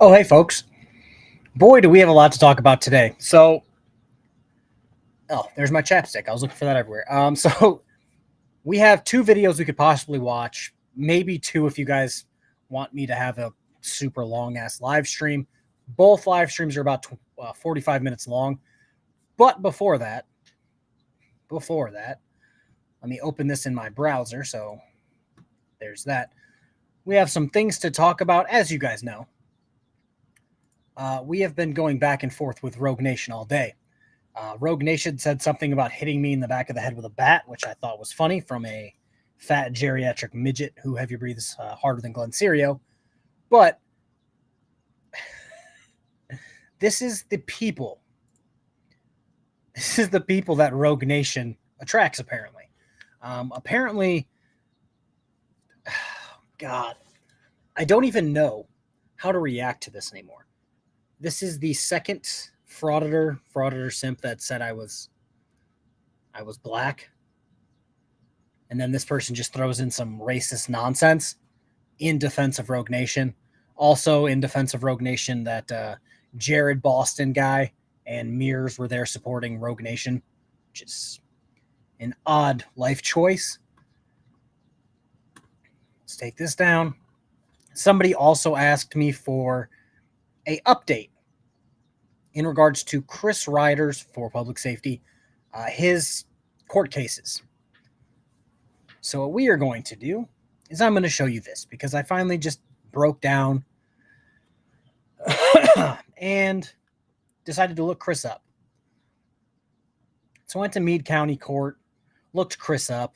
Oh, hey, folks. Boy, do we have a lot to talk about today. There's my chapstick. I was looking for that everywhere. We have two videos we could possibly watch, maybe two if you guys want me to have a super long ass live stream. Both live streams are about 45 minutes long. But before that, let me open this in my browser. So there's that. We have some things to talk about, as you guys know. We have been going back and forth with Rogue Nation all day. Rogue Nation said something about hitting me in the back of the head with a bat, which I thought was funny from a fat geriatric midget who heavy breathes harder than Glenn Serio. But this is the people. This is the people that Rogue Nation attracts, apparently. God, I don't even know how to react to this anymore. This is the second frauditor simp that said I was black. And then this person just throws in some racist nonsense in defense of Rogue Nation. Also in defense of Rogue Nation, that Jared Boston guy and Mears were there supporting Rogue Nation, which is an odd life choice. Let's take this down. Somebody also asked me for a update in regards to Chris Ryder's, for public safety, his court cases. So what we are going to do is I'm going to show you this because I finally just broke down and decided to look Chris up. So I went to Meade County Court, looked Chris up.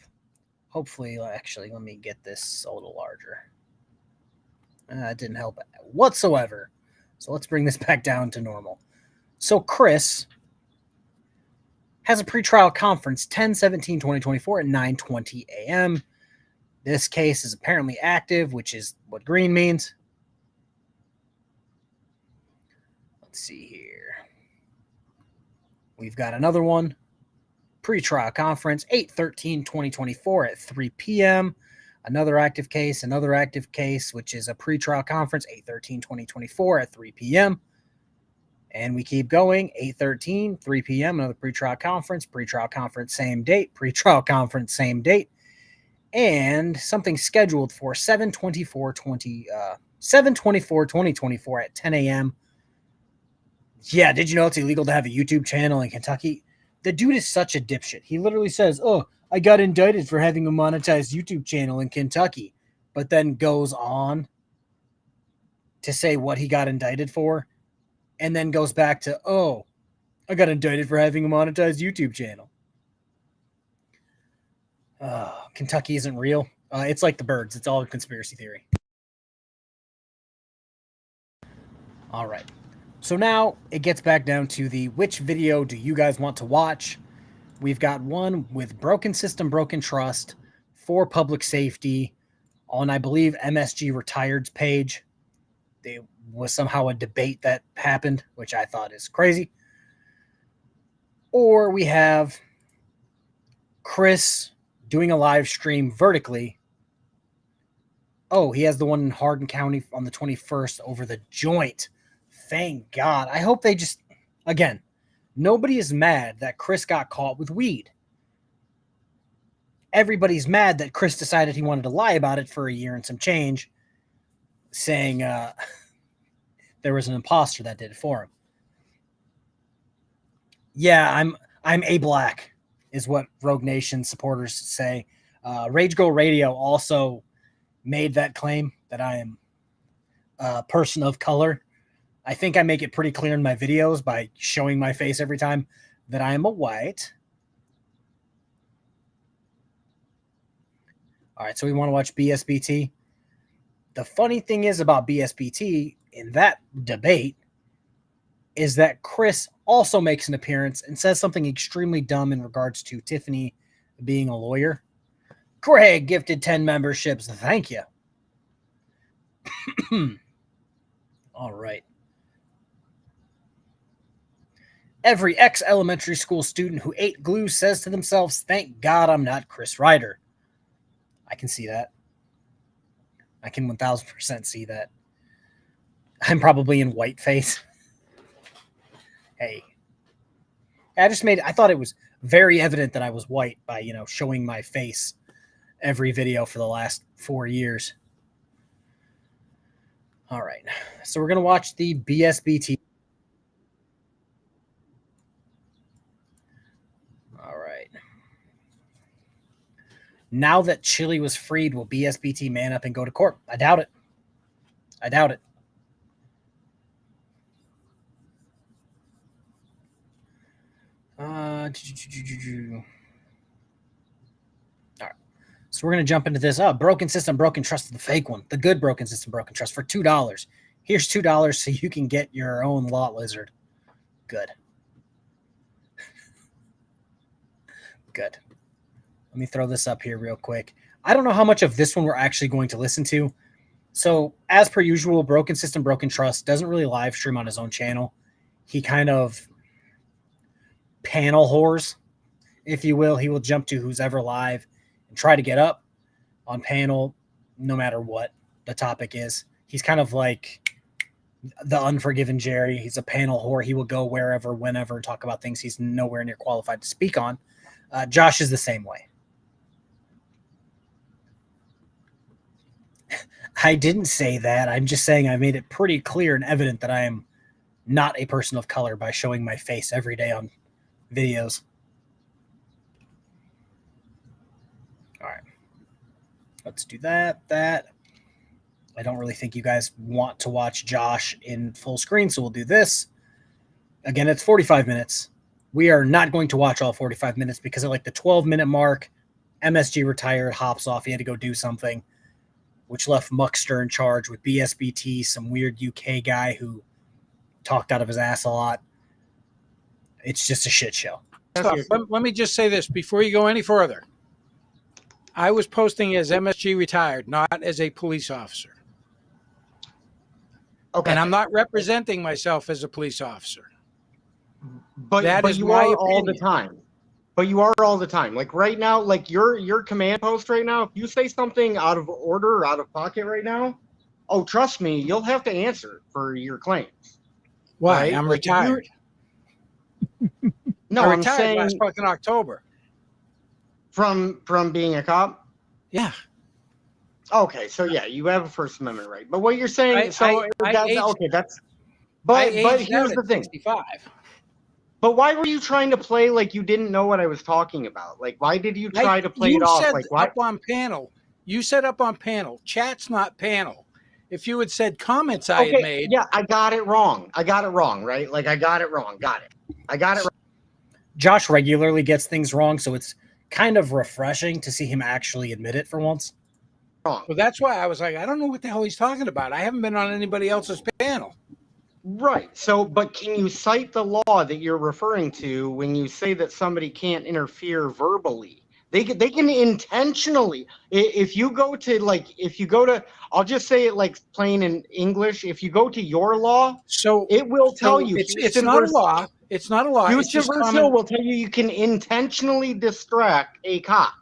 Hopefully, actually, let me get this a little larger. It didn't help whatsoever. So let's bring this back down to normal. So Chris has a pretrial conference 10/17/2024 at 9:20 a.m. This case is apparently active, which is what green means. Let's see here. We've got another one. Pretrial conference 8/13/2024 at 3 p.m. Another active case, which is a pretrial conference 8/13/2024 at 3 p.m. And we keep going. 8/13, 3 p.m., another pretrial conference, same date, pretrial conference, same date. And something scheduled for 7/24/2024 at 10 a.m. Yeah, did you know it's illegal to have a YouTube channel in Kentucky? The dude is such a dipshit. He literally says, oh, I got indicted for having a monetized YouTube channel in Kentucky, but then goes on to say what he got indicted for, and then goes back to, oh, I got indicted for having a monetized YouTube channel. Kentucky isn't real. It's like the birds. It's all a conspiracy theory. All right. So now it gets back down to the which video do you guys want to watch? We've got one with broken system, broken trust for public safety on, I believe, MSG Retired's page. There was somehow a debate that happened, which I thought is crazy. Or we have Chris doing a live stream vertically. Oh, he has the one in Hardin County on the 21st over the joint. Thank God. I hope they just, again, nobody is mad that Chris got caught with weed. Everybody's mad that Chris decided he wanted to lie about it for a year and some change, saying there was an imposter that did it for him. Yeah, I'm a black, is what Rogue Nation supporters say. Rage Go Radio also made that claim that I am a person of color. I think I make it pretty clear in my videos by showing my face every time that I am a white. All right, so we want to watch BSBT. The funny thing is about BSBT in that debate is that Chris also makes an appearance and says something extremely dumb in regards to Tiffany being a lawyer. Greg gifted 10 memberships. Thank you. All right. Every ex-elementary school student who ate glue says to themselves, thank God I'm not Chris Ryder. I can see that. I can 1000% see that. I'm probably in whiteface. Hey. I thought it was very evident that I was white by, showing my face every video for the last 4 years. All right. So we're going to watch the BSBT. All right. Now that Chile was freed, will BSBT man up and go to court? I doubt it. I doubt it. All right. So we're going to jump into this. Broken system, broken trust, the fake one. The good broken system, broken trust for $2. Here's $2 so you can get your own lot lizard. Good. Good. Let me throw this up here real quick. I don't know how much of this one we're actually going to listen to. So, as per usual, Broken System, Broken Trust doesn't really live stream on his own channel. He kind of panel whores, if you will. He will jump to who's ever live and try to get up on panel no matter what the topic is. He's kind of like the Unforgiven Jerry. He's a panel whore. He will go wherever, whenever, talk about things he's nowhere near qualified to speak on. Josh is the same way. I didn't say that. I'm just saying I made it pretty clear and evident that I am not a person of color by showing my face every day on videos. All right. Let's do that. I don't really think you guys want to watch Josh in full screen, so we'll do this. Again, it's 45 minutes. We are not going to watch all 45 minutes because at like the 12-minute mark, MSG retired, hops off. He had to go do something, which left Muckster in charge with BSBT, some weird UK guy who talked out of his ass a lot. It's just a shit show. Let me just say this before you go any further. I was posting as MSG retired, not as a police officer. Okay. And I'm not representing myself as a police officer. But you are all the time. But you are all the time. Like right now, like your command post right now, if you say something out of order or out of pocket right now, oh, trust me, you'll have to answer for your claims. Why? Right? I'm retired. No, I'm retired last fucking October. From being a cop? Yeah. Okay, so yeah, you have a First Amendment right. But what you're saying, But here's the thing. 65. But why were you trying to play like you didn't know what I was talking about? Like, why did you try to play it off? Like, why? Up on panel. You said up on panel. Chat's not panel. If you had said comments I had made. Yeah, I got it wrong. Right? Like, I got it wrong. Got it wrong. Josh regularly gets things wrong, so it's kind of refreshing to see him actually admit it for once. Wrong. Well, that's why I was like, I don't know what the hell he's talking about. I haven't been on anybody else's panel. Right. So, but can you cite the law that you're referring to when you say that somebody can't interfere verbally? They can intentionally. If you go to, I'll just say it like plain in English. If you go to your law, so it will tell you. It's not a law. It's not a law. Houston versus Hill will tell you can intentionally distract a cop.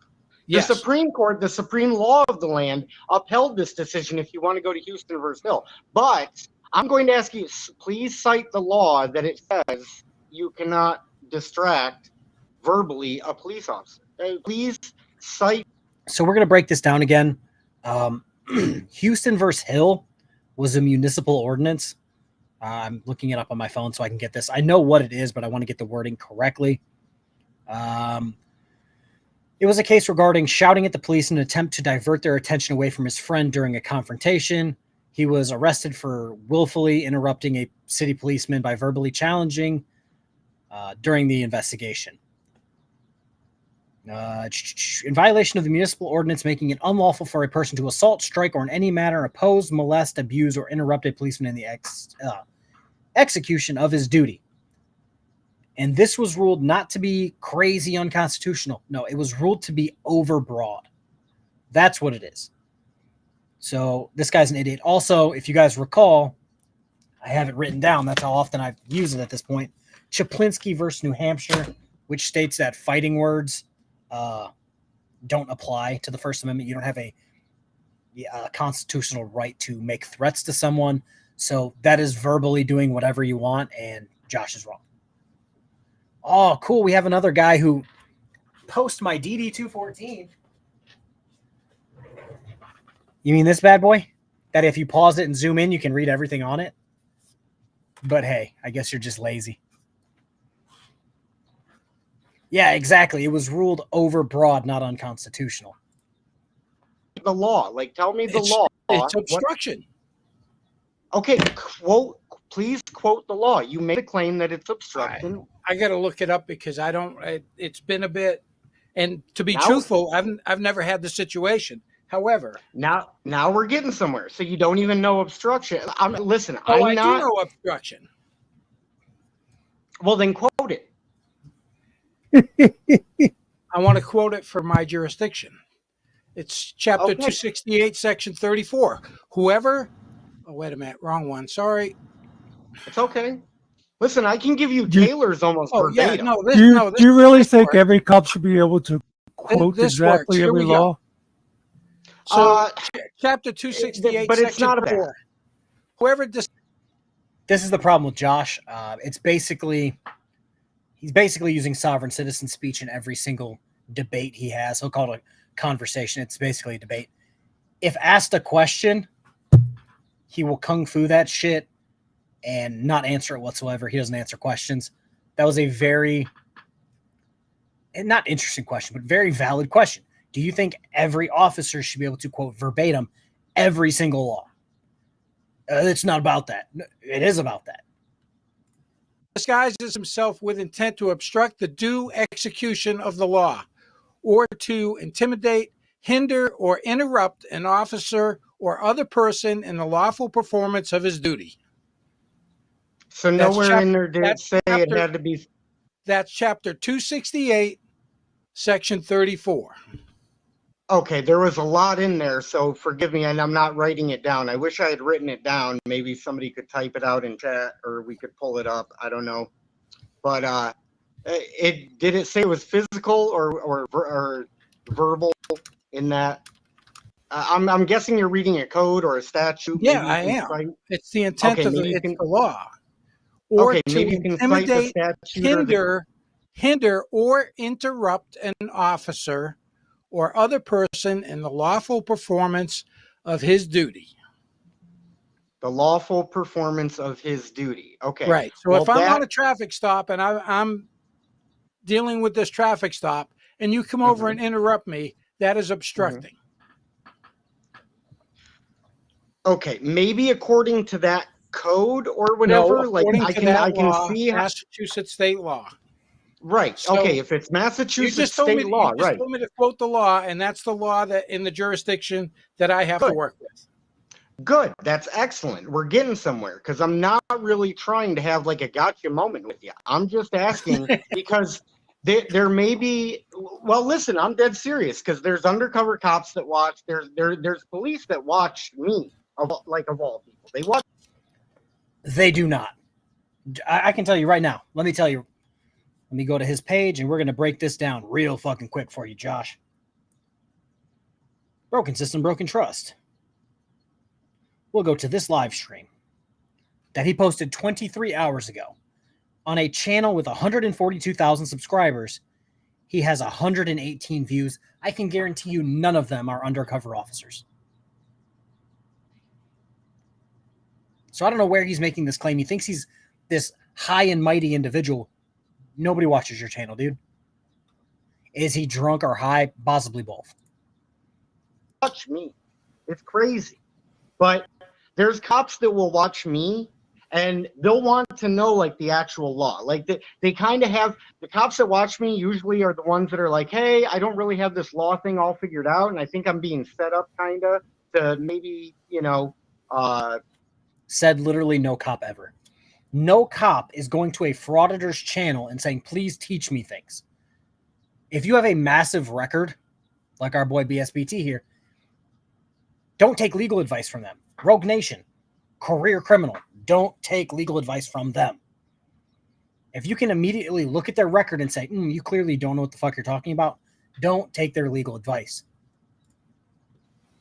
Yes. The Supreme Court, the supreme law of the land, upheld this decision if you want to go to Houston versus Hill. But I'm going to ask you, please cite the law that it says you cannot distract verbally a police officer. Please cite. So we're going to break this down again. Houston versus Hill was a municipal ordinance. I'm looking it up on my phone so I can get this. I know what it is, but I want to get the wording correctly. It was a case regarding shouting at the police in an attempt to divert their attention away from his friend during a confrontation. He was arrested for willfully interrupting a city policeman by verbally challenging during the investigation. In violation of the municipal ordinance making it unlawful for a person to assault, strike, or in any manner oppose, molest, abuse, or interrupt a policeman in the execution of his duty. And this was ruled not to be crazy unconstitutional. No, it was ruled to be overbroad. That's what it is. So this guy's an idiot. Also, if you guys recall, I have it written down. That's how often I've used it at this point. Chaplinsky versus New Hampshire, which states that fighting words don't apply to the First Amendment. You don't have a constitutional right to make threats to someone. So that is verbally doing whatever you want, and Josh is wrong. Oh, cool. We have another guy who posts my DD214. You mean this bad boy? That if you pause it and zoom in, you can read everything on it? But hey, I guess you're just lazy. Yeah, exactly. It was ruled overbroad, not unconstitutional. The law, like, tell me the law. It's What? obstruction. Okay, please quote the law. You made a claim that it's obstruction. I got to look it up because I don't. It's been a bit, and to be Now- truthful, I've never had the situation. However, Now we're getting somewhere. So you don't even know obstruction. Listen, I I'm not. do know obstruction. Well, then quote it. I want to quote it for my jurisdiction. It's chapter Okay. 268, section 34. Whoever. Oh, wait a minute. Wrong one. Sorry. It's okay. Listen, I can give you Taylor's almost verbatim. Yeah, no. Do you really think every cop should be able to quote This exactly works. Here every we go. law? So, chapter 268, but it's section not about 4. Whoever This is the problem with Josh. He's basically using sovereign citizen speech in every single debate he has. He'll call it a conversation. It's basically a debate. If asked a question, he will kung fu that shit and not answer it whatsoever. He doesn't answer questions. That was a very, not interesting question, but very valid question. Do you think every officer should be able to quote verbatim every single law? It's not about that. It is about that. disguises himself with intent to obstruct the due execution of the law, or to intimidate, hinder, or interrupt an officer or other person in the lawful performance of his duty. So nowhere in there did it say it had to be. That's chapter 268, section 34. Okay, there was a lot in there, so forgive me, and I'm not writing it down. I wish I had written it down. Maybe somebody could type it out in chat, or we could pull it up. I don't know. But did it say it was physical or verbal in that? I'm guessing you're reading a code or a statute. Yeah, I am. It's the intent of the law. Or to intimidate, hinder, or interrupt an officer or other person in the lawful performance of his duty. The lawful performance of his duty. Okay. Right. So if I'm on a traffic stop and I'm dealing with this traffic stop and you come over and interrupt me, that is obstructing. Okay. Maybe according to that code or whatever, like I can see Massachusetts state law. Right. So okay. If it's Massachusetts state law, you just told me to quote the law, and that's the law that in the jurisdiction that I have to work with. Good. That's excellent. We're getting somewhere because I'm not really trying to have like a gotcha moment with you. I'm just asking because there may be. Well, listen, I'm dead serious because there's undercover cops that watch. There's police that watch me of all people. They watch. They do not. I can tell you right now. Let me tell you. Let me go to his page, and we're going to break this down real fucking quick for you, Josh. Broken system, broken trust. We'll go to this live stream that he posted 23 hours ago on a channel with 142,000 subscribers. He has 118 views. I can guarantee you none of them are undercover officers. So I don't know where he's making this claim. He thinks he's this high and mighty individual. Nobody watches your channel, dude. Is he drunk or high? Possibly both. Watch me. It's crazy. But there's cops that will watch me and they'll want to know like the actual law. Like they kind of have the cops that watch me usually are the ones that are like, hey, I don't really have this law thing all figured out. And I think I'm being set up kind of to maybe, said literally no cop ever. No cop is going to a frauditor's channel and saying, please teach me things. If you have a massive record, like our boy BSBT here, don't take legal advice from them. Rogue Nation, career criminal, don't take legal advice from them. If you can immediately look at their record and say, you clearly don't know what the fuck you're talking about, don't take their legal advice.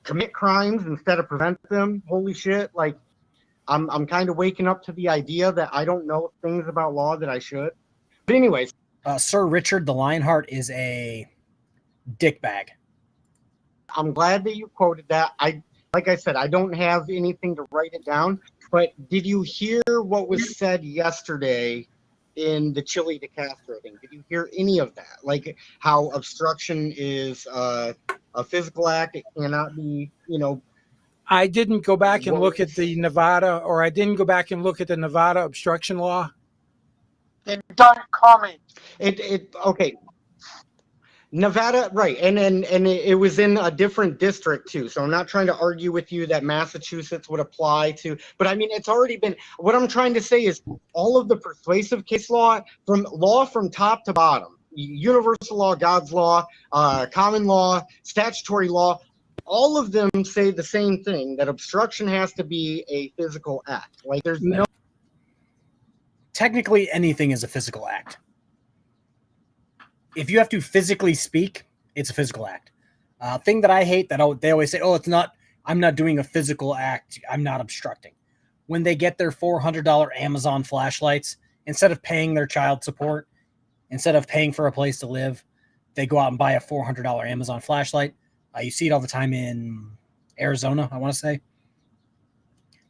Commit crimes instead of prevent them. Holy shit. Like, I'm kind of waking up to the idea that I don't know things about law that I should. But anyways, Sir Richard the Lionheart is a dickbag. I'm glad that you quoted that. Like I said, I don't have anything to write it down, but did you hear what was said yesterday in the Chile de Castro thing? Did you hear any of that? Like how obstruction is a physical act. It cannot be, I didn't go back and What look was- at the Nevada, or I didn't go back and look at the Nevada obstruction law. Then don't comment. Okay. Nevada, right, and it was in a different district too. So I'm not trying to argue with you that Massachusetts would apply to, but I mean it's already been. What I'm trying to say is all of the persuasive case law from top to bottom, universal law, God's law, common law, statutory law, all of them say the same thing, that obstruction has to be a physical act. Like there's no. Technically, anything is a physical act. If you have to physically speak, it's a physical act. Thing that I hate that they always say, "Oh, it's not. I'm not doing a physical act. I'm not obstructing." When they get their $400 Amazon flashlights, instead of paying their child support, instead of paying for a place to live, they go out and buy a $400 Amazon flashlight. You see it all the time in Arizona, I want to say.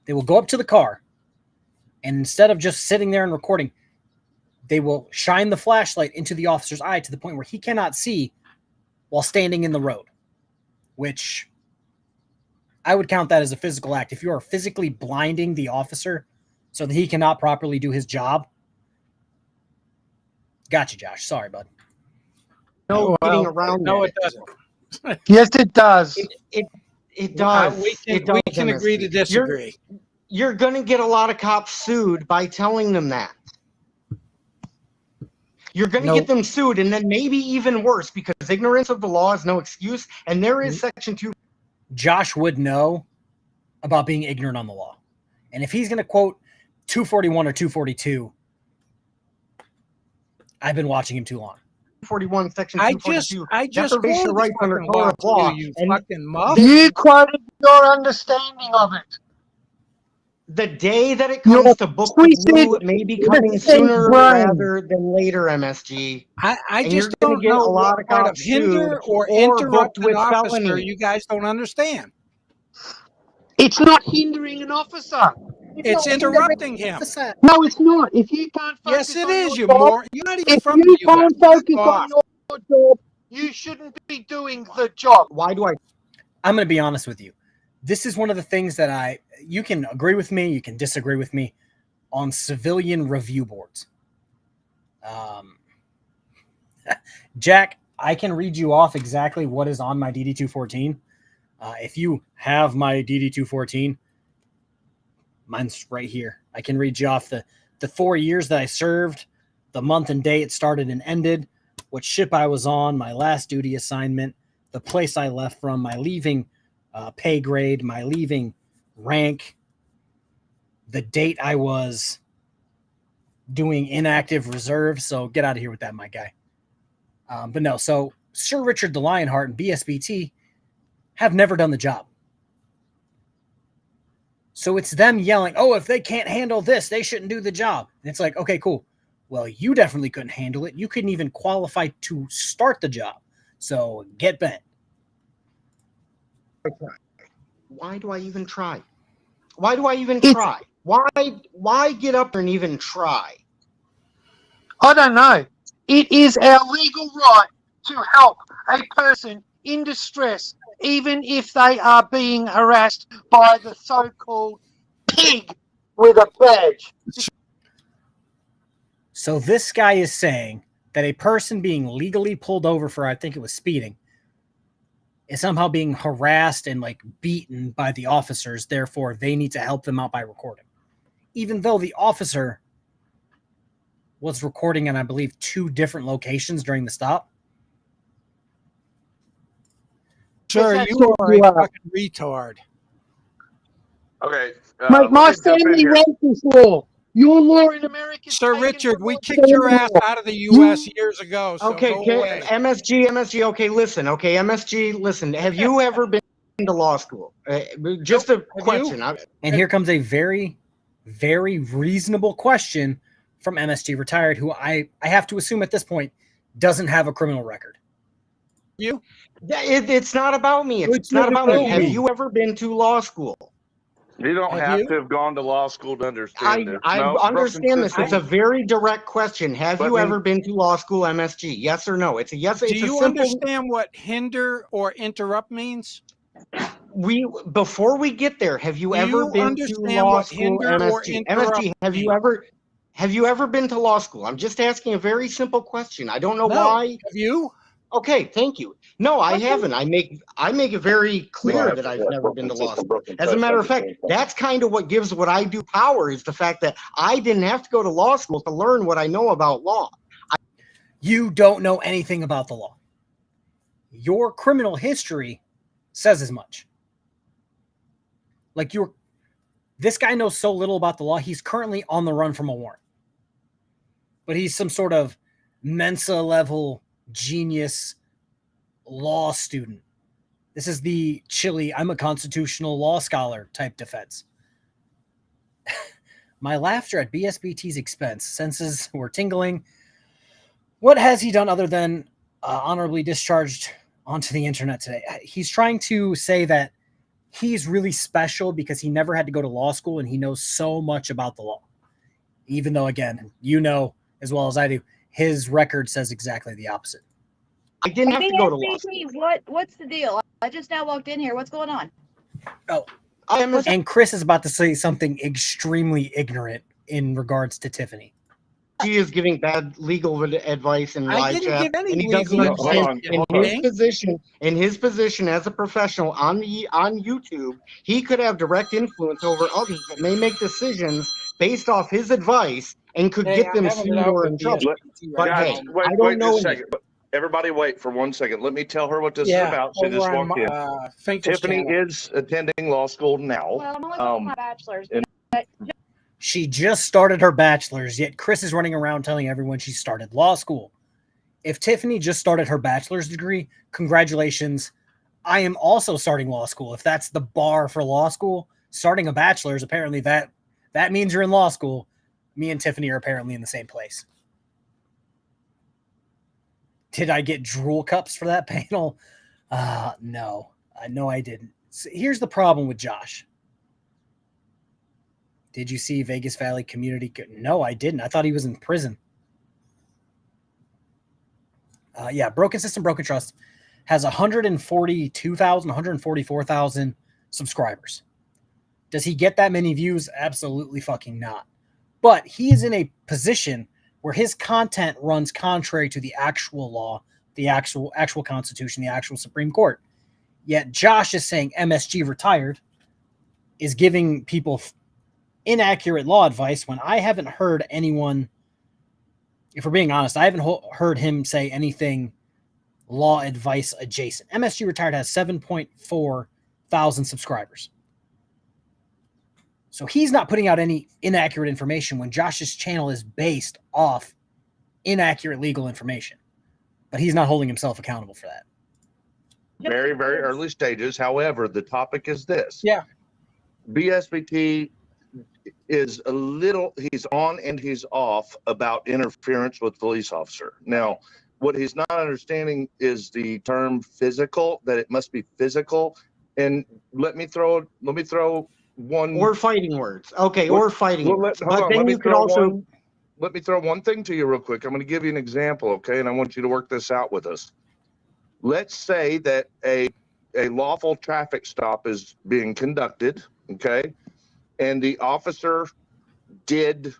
They will go up to the car, and instead of just sitting there and recording, they will shine the flashlight into the officer's eye to the point where he cannot see while standing in the road, which I would count that as a physical act. If you are physically blinding the officer so that he cannot properly do his job. Gotcha, Josh. Sorry, bud. No getting around No, that. it doesn't. Yes, it does. It does. We can agree to disagree. You're going to get a lot of cops sued by telling them that. You're going to get them sued, and then maybe even worse, because ignorance of the law is no excuse, and there is Section 2. Josh would know about being ignorant on the law. And if he's going to quote 241 or 242, I've been watching him too long. 241, Section 242. I just deprivation of quoted rights under fucking color of law. you And fucking muff. You quoted your understanding of it. the day that it comes to book the blue, it may be coming sooner rather than later, MSG. I And just you're gonna don't get know a lot what of part of cops hinder sued or or interrupt booked an with officer felony. you guys don't understand. It's not hindering an officer. It's interrupting him. No, it's not. If you can't focus Yes, it on is, your you job, moron. You're not even if from you the US. can't focus Fuck on off. your job, you shouldn't be doing the job. Why do I? I'm going to be honest with you. This is one of the things that you can agree with me, you can disagree with me on civilian review boards. Jack, I can read you off exactly what is on my DD-214. If you have my DD-214, mine's right here. I can read you off the 4 years that I served, the month and day it started and ended, what ship I was on, my last duty assignment, the place I left from, my leaving pay grade, my leaving rank, the date I was doing inactive reserve. So get out of here with that, my guy. But no, so Sir Richard the Lionheart and BSBT have never done the job. So it's them yelling, oh, if they can't handle this, they shouldn't do the job. And it's like, okay, cool. Well, you definitely couldn't handle it. You couldn't even qualify to start the job. So get bent. Why do I even try? Why do I even try? Why get up there and even try? I don't know. It is our legal right to help a person in distress, even if they are being harassed by the so-called pig with a badge. So this guy is saying that a person being legally pulled over for, I think it was speeding, is somehow being harassed and like beaten by the officers. Therefore, they need to help them out by recording. Even though the officer was recording in, I believe, 2 different locations during the stop. Sir, you are a fucking retard. Okay. Mate, my let me jump in family here. wrote this law. Your law in America. is Sir taken Richard, from we my kicked your family ass law. out of the U.S. years ago, so Okay, go away. MSG, okay, listen. Okay, MSG, listen. Have you ever been to law school? Just a question. And here comes a very Very reasonable question from MSG retired, who I have to assume at this point doesn't have a criminal record. You? It's not about me. It's It's not not about me. about Have me. you ever been to law school? You don't Have have you? to have gone to law school to understand this. I No, understand this. broken It's a system. very direct question. Have Let you me- ever been to law school, MSG? Yes or no? It's a yes. Do It's a you simple. understand what hinder or interrupt means? Before we get there, have you Do ever you been to understand law what school, hinder or MSG? interrupt MSG, means? have you ever been to law school? I'm just asking a very simple question. I don't know No. why. Have you? Okay, thank you. No, I Okay. haven't. I make it very clear that I've never been to law school. As a matter of fact, that's kind of what gives what I do power, is the fact that I didn't have to go to law school to learn what I know about law. You don't know anything about the law. Your criminal history says as much. Like this guy knows so little about the law. He's currently on the run from a warrant. But he's some sort of Mensa level genius law student. This is the chilly, I'm a constitutional law scholar type defense. My laughter at BSBT's expense. Senses were tingling. What has he done other than honorably discharged onto the internet today? He's trying to say that he's really special because he never had to go to law school and he knows so much about the law. Even though, again, you know as well as I do, his record says exactly the opposite. I didn't have to go to law school. BSBT, what's the deal? I just now walked in here. What's going on? Oh, MSG, and Chris is about to say something extremely ignorant in regards to Tiffany. is giving bad legal advice in I live didn't chat, give any and he doesn't legal understand. advice. In his position as a professional on YouTube, he could have direct influence over others that may make decisions based off his advice and could get them sued or in trouble. But Guys, hey, wait, I don't wait know just a anything. second. Everybody wait for 1 second. Let me tell her what this is Yeah, about. She just over on walked in. Finkel's Tiffany channel. is attending law school now. Well, I'm only going my bachelor's. and- But She just started her bachelor's, yet Chris is running around telling everyone she started law school. If Tiffany just started her bachelor's degree, congratulations. I am also starting law school. If that's the bar for law school, starting a bachelor's, apparently that means you're in law school. Me and Tiffany are apparently in the same place. Did I get drool cups for that panel? No. No, I didn't. So here's the problem with Josh. Did you see Vegas Valley Community? No, I didn't. I thought he was in prison. Yeah, Broken System, Broken Trust has 142,000, 144,000 subscribers. Does he get that many views? Absolutely fucking not. But he is in a position where his content runs contrary to the actual law, the actual Constitution, the actual Supreme Court. Yet Josh is saying MSG retired is giving people inaccurate law advice when I haven't heard anyone, if we're being honest, I haven't heard him say anything law advice adjacent. MSG retired has 7.4 thousand subscribers. So he's not putting out any inaccurate information when Josh's channel is based off inaccurate legal information. But he's not holding himself accountable for that. Very, very early stages. However, the topic is this. Yeah. BSBT is he's on and he's off about interference with police officer. Now, what he's not understanding is the term physical, that it must be physical. And let me throw one Or fighting words. Okay, or fighting words. But then you could also... Let me throw one thing to you real quick. I'm going to give you an example, okay? And I want you to work this out with us. Let's say that a lawful traffic stop is being conducted, okay? And the officer did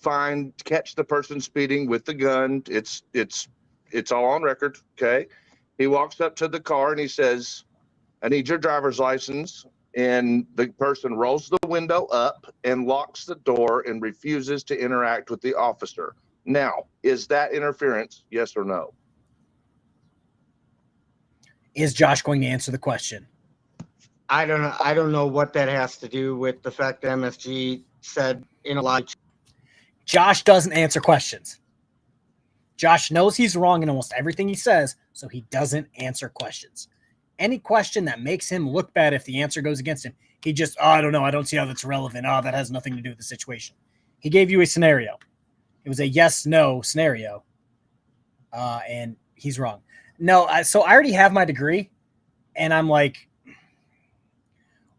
catch the person speeding with the gun. It's all on record, okay? He walks up to the car and he says, "I need your driver's license." And the person rolls the window up and locks the door and refuses to interact with the officer. Now, is that interference? Yes or no? Is Josh going to answer the question? I don't know. I don't know what that has to do with the fact that MSG said in a live. Josh doesn't answer questions. Josh knows he's wrong in almost everything he says, so he doesn't answer questions. Any question that makes him look bad if the answer goes against him, He just, oh, I don't know. I don't see how that's relevant. Oh, that has nothing to do with the situation. He gave you a scenario. It was a yes-no scenario. And he's wrong. No, so I already have my degree, and I'm like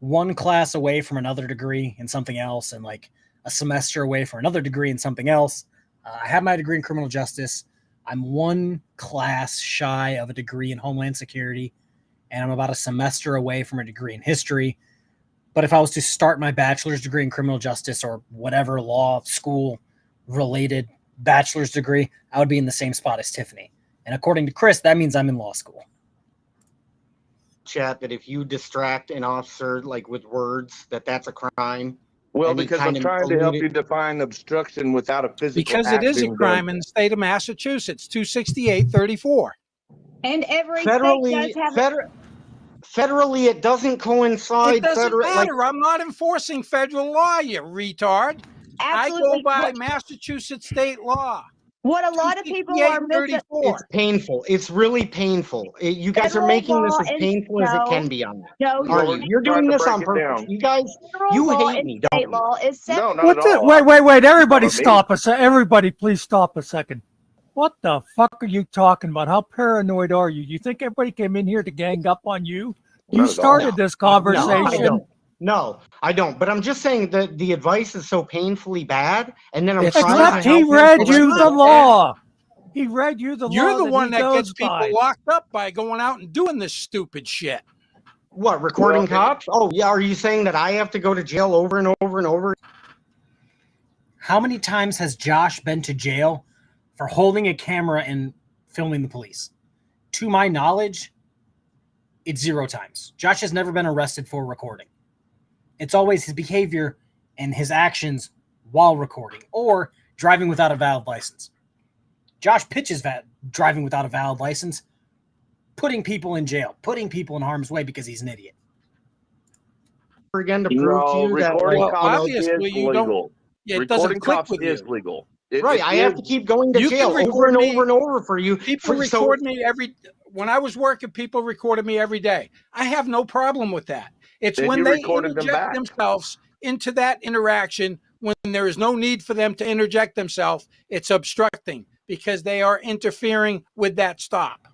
one class away from another degree in something else, and like a semester away from another degree in something else. I have my degree in criminal justice. I'm one class shy of a degree in Homeland Security, and I'm about a semester away from a degree in history. But if I was to start my bachelor's degree in criminal justice or whatever law school related bachelor's degree, I would be in the same spot as Tiffany. And according to Chris, that means I'm in law school. Chat that if you distract an officer like with words, that's a crime. Well, And he because I'm kind of trying to help alluded- you define obstruction without a physical Because act it is a being crime done. in the state of Massachusetts, 268-34. And every federally, state does have federally, it doesn't coincide. It doesn't Like, matter. I'm not enforcing federal law, you retard. absolutely I go by Massachusetts state law. what a lot of people are missing. 268-34. it's painful. It's really painful. You guys are Federal making this law as and- painful as it no, can be on that. No, Are Well, you? You're trying doing to this break on it purpose. down. You guys, federal you law hate and me, don't state you? law is separate. No, not What's at it? all. Wait. Everybody Not me. stop a second. Everybody please stop a second. What the fuck are you talking about? How paranoid are you? You think everybody came in here to gang up on you? You Not at all. started this conversation. No, I don't. No, I don't. But I'm just saying that the advice is so painfully bad, and then I'm It's trying Except to he help read him you correct the it. law. He read you the law. You're the one he that gets goes people by. locked up by going out and doing this stupid shit. What, recording Well, cops? Oh, yeah. Are you saying that I have to go to jail over and over and over? How many times has Josh been to jail for holding a camera and filming the police? To my knowledge, it's 0 times. Josh has never been arrested for recording. It's always his behavior and his actions while recording or driving without a valid license. Josh pitches driving without a valid license, putting people in jail, putting people in harm's way because he's an idiot. Again, to prove to No, you that, recording like, Well, cops obviously is you don't- legal. It Recording doesn't click cops with is you. legal. right, I have to keep going to You can jail over record and me- over and over for you. People For- so- record me when I was working, people recorded me every day. I have no problem with that. It's And when you they recorded them interject back. themselves into that interaction when there is no need for them to interject themselves. It's obstructing because they are interfering with that stop.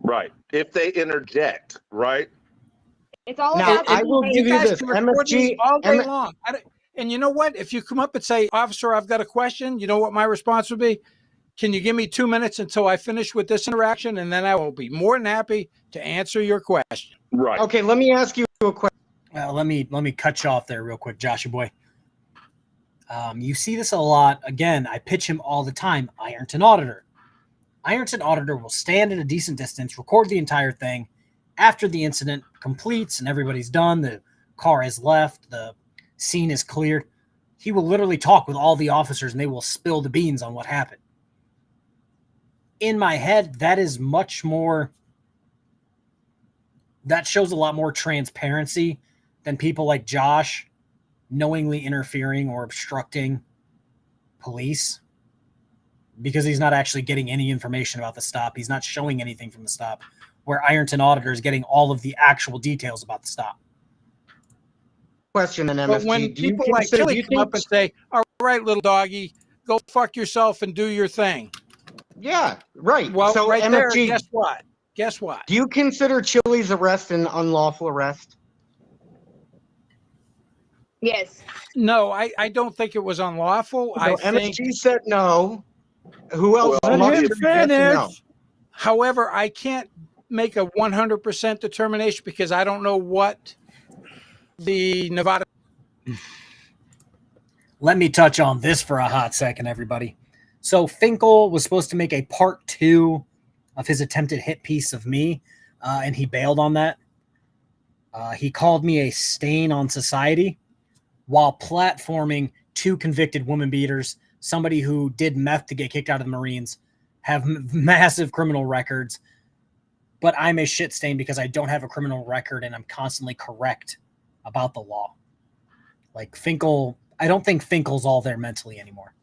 Right. If they interject, right? It's all Now, about the I will behavior. give you guys this, can record me MSG all day M- long. And you know what? If you come up and say, "Officer, I've got a question," you know what my response would be? Can you give me 2 minutes until I finish with this interaction? And then I will be more than happy to answer your question. Right. Okay, let me ask you a question. Let me cut you off there real quick, Joshua boy. You see this a lot. Again, I pitch him all the time. Ironton Auditor. Ironton Auditor will stand at a decent distance, record the entire thing. After the incident completes and everybody's done, the car has left, the scene is cleared, he will literally talk with all the officers and they will spill the beans on what happened. In my head, that is much more, that shows a lot more transparency than people like Josh knowingly interfering or obstructing police because he's not actually getting any information about the stop. He's not showing anything from the stop, where Ironton Auditor is getting all of the actual details about the stop. Question, and But when MSG, do you people like consider? Do Chili you come up think? and say, "All right, little doggy, go fuck yourself and do your thing." Yeah, right. Well, So right there, MSG, guess what? Guess what? do you consider Chili's arrest an unlawful arrest? Yes. No, I don't think it was unlawful. So I MSG think, said no. Who else? Well, Let must him have yes or no? finish. however, I can't make a 100% determination because I don't know what the Nevada. Let me touch on this for a hot second, everybody. So Finkel was supposed to make a part 2 of his attempted hit piece of me, and he bailed on that. He called me a stain on society while platforming 2 convicted woman beaters, somebody who did meth to get kicked out of the Marines, have massive criminal records, but I'm a shit stain because I don't have a criminal record and I'm constantly correct about the law. Like Finkel, I don't think Finkel's all there mentally anymore.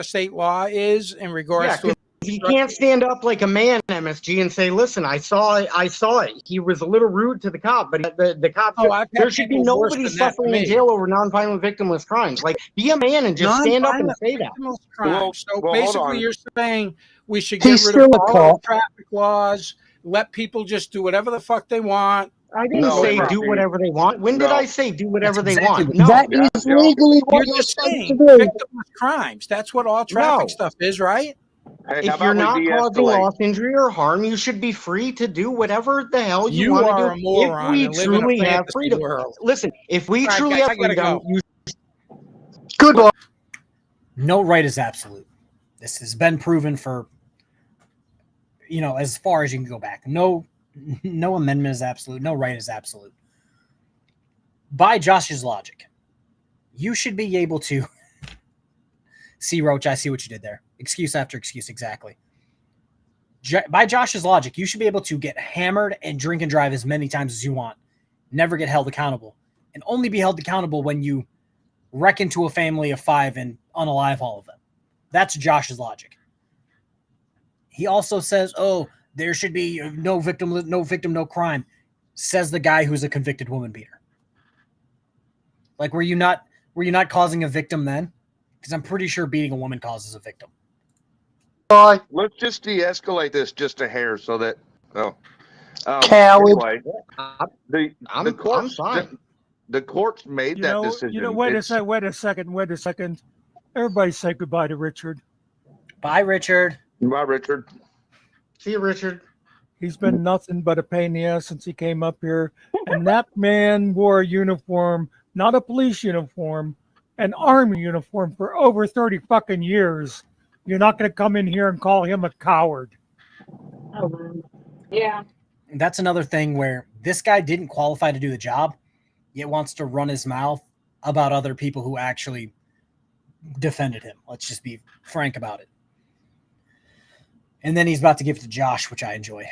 State law is in regards Yeah, to you can't stand up like a man, MSG, and say, "Listen, I saw it. He was a little rude to the cop, but the cop. Oh, I've had There should be people worse nobody than that to suffering in me. jail over nonviolent victimless crimes. Like, be a man and just stand up and Non-violent say that." victimless crimes. So well, hold basically, on. you're saying we should He's get rid of still a all cop. the traffic laws, let people just do whatever the fuck they want. I didn't No, say MSG. do whatever they want. When did No. I say do whatever That's they exactly want? what- No. That Yeah, is yeah. legally what You're you're just supposed saying to do. victimless crimes. That's what all traffic No. stuff is, right? Hey, how If you're about we not causing de-escalate? loss, injury, or harm, you should be free to do whatever the hell you You want are to a do. If moron we and live in a truly have fantasy freedom. world. Listen, if we All right, truly guys, have I gotta freedom, go. you Goodbye. No right is absolute. This has been proven for, as far as you can go back. No amendment is absolute. No right is absolute. By Josh's logic, you should be able to see, Roach, I see what you did there. Excuse after excuse, exactly. By Josh's logic, you should be able to get hammered and drink and drive as many times as you want, never get held accountable, and only be held accountable when you wreck into a family of 5 and unalive all of them. That's Josh's logic. He also says, "Oh, there should be no victim, no crime," says the guy who's a convicted woman beater. Like, were you not causing a victim then? Because I'm pretty sure beating a woman causes a victim. Bye. Let's just de-escalate this just a hair so that. Coward. Anyway, I'm the courts. fine. The courts made that decision. Wait a second. Everybody say goodbye to Richard. Bye, Richard. Bye, Richard. See you, Richard. He's been nothing but a pain in the ass since he came up here. And that man wore a uniform, not a police uniform, an army uniform for over 30 fucking years. You're not going to come in here and call him a coward. Yeah. That's another thing where this guy didn't qualify to do the job, yet wants to run his mouth about other people who actually defended him. Let's just be frank about it. And then he's about to give it to Josh, which I enjoy.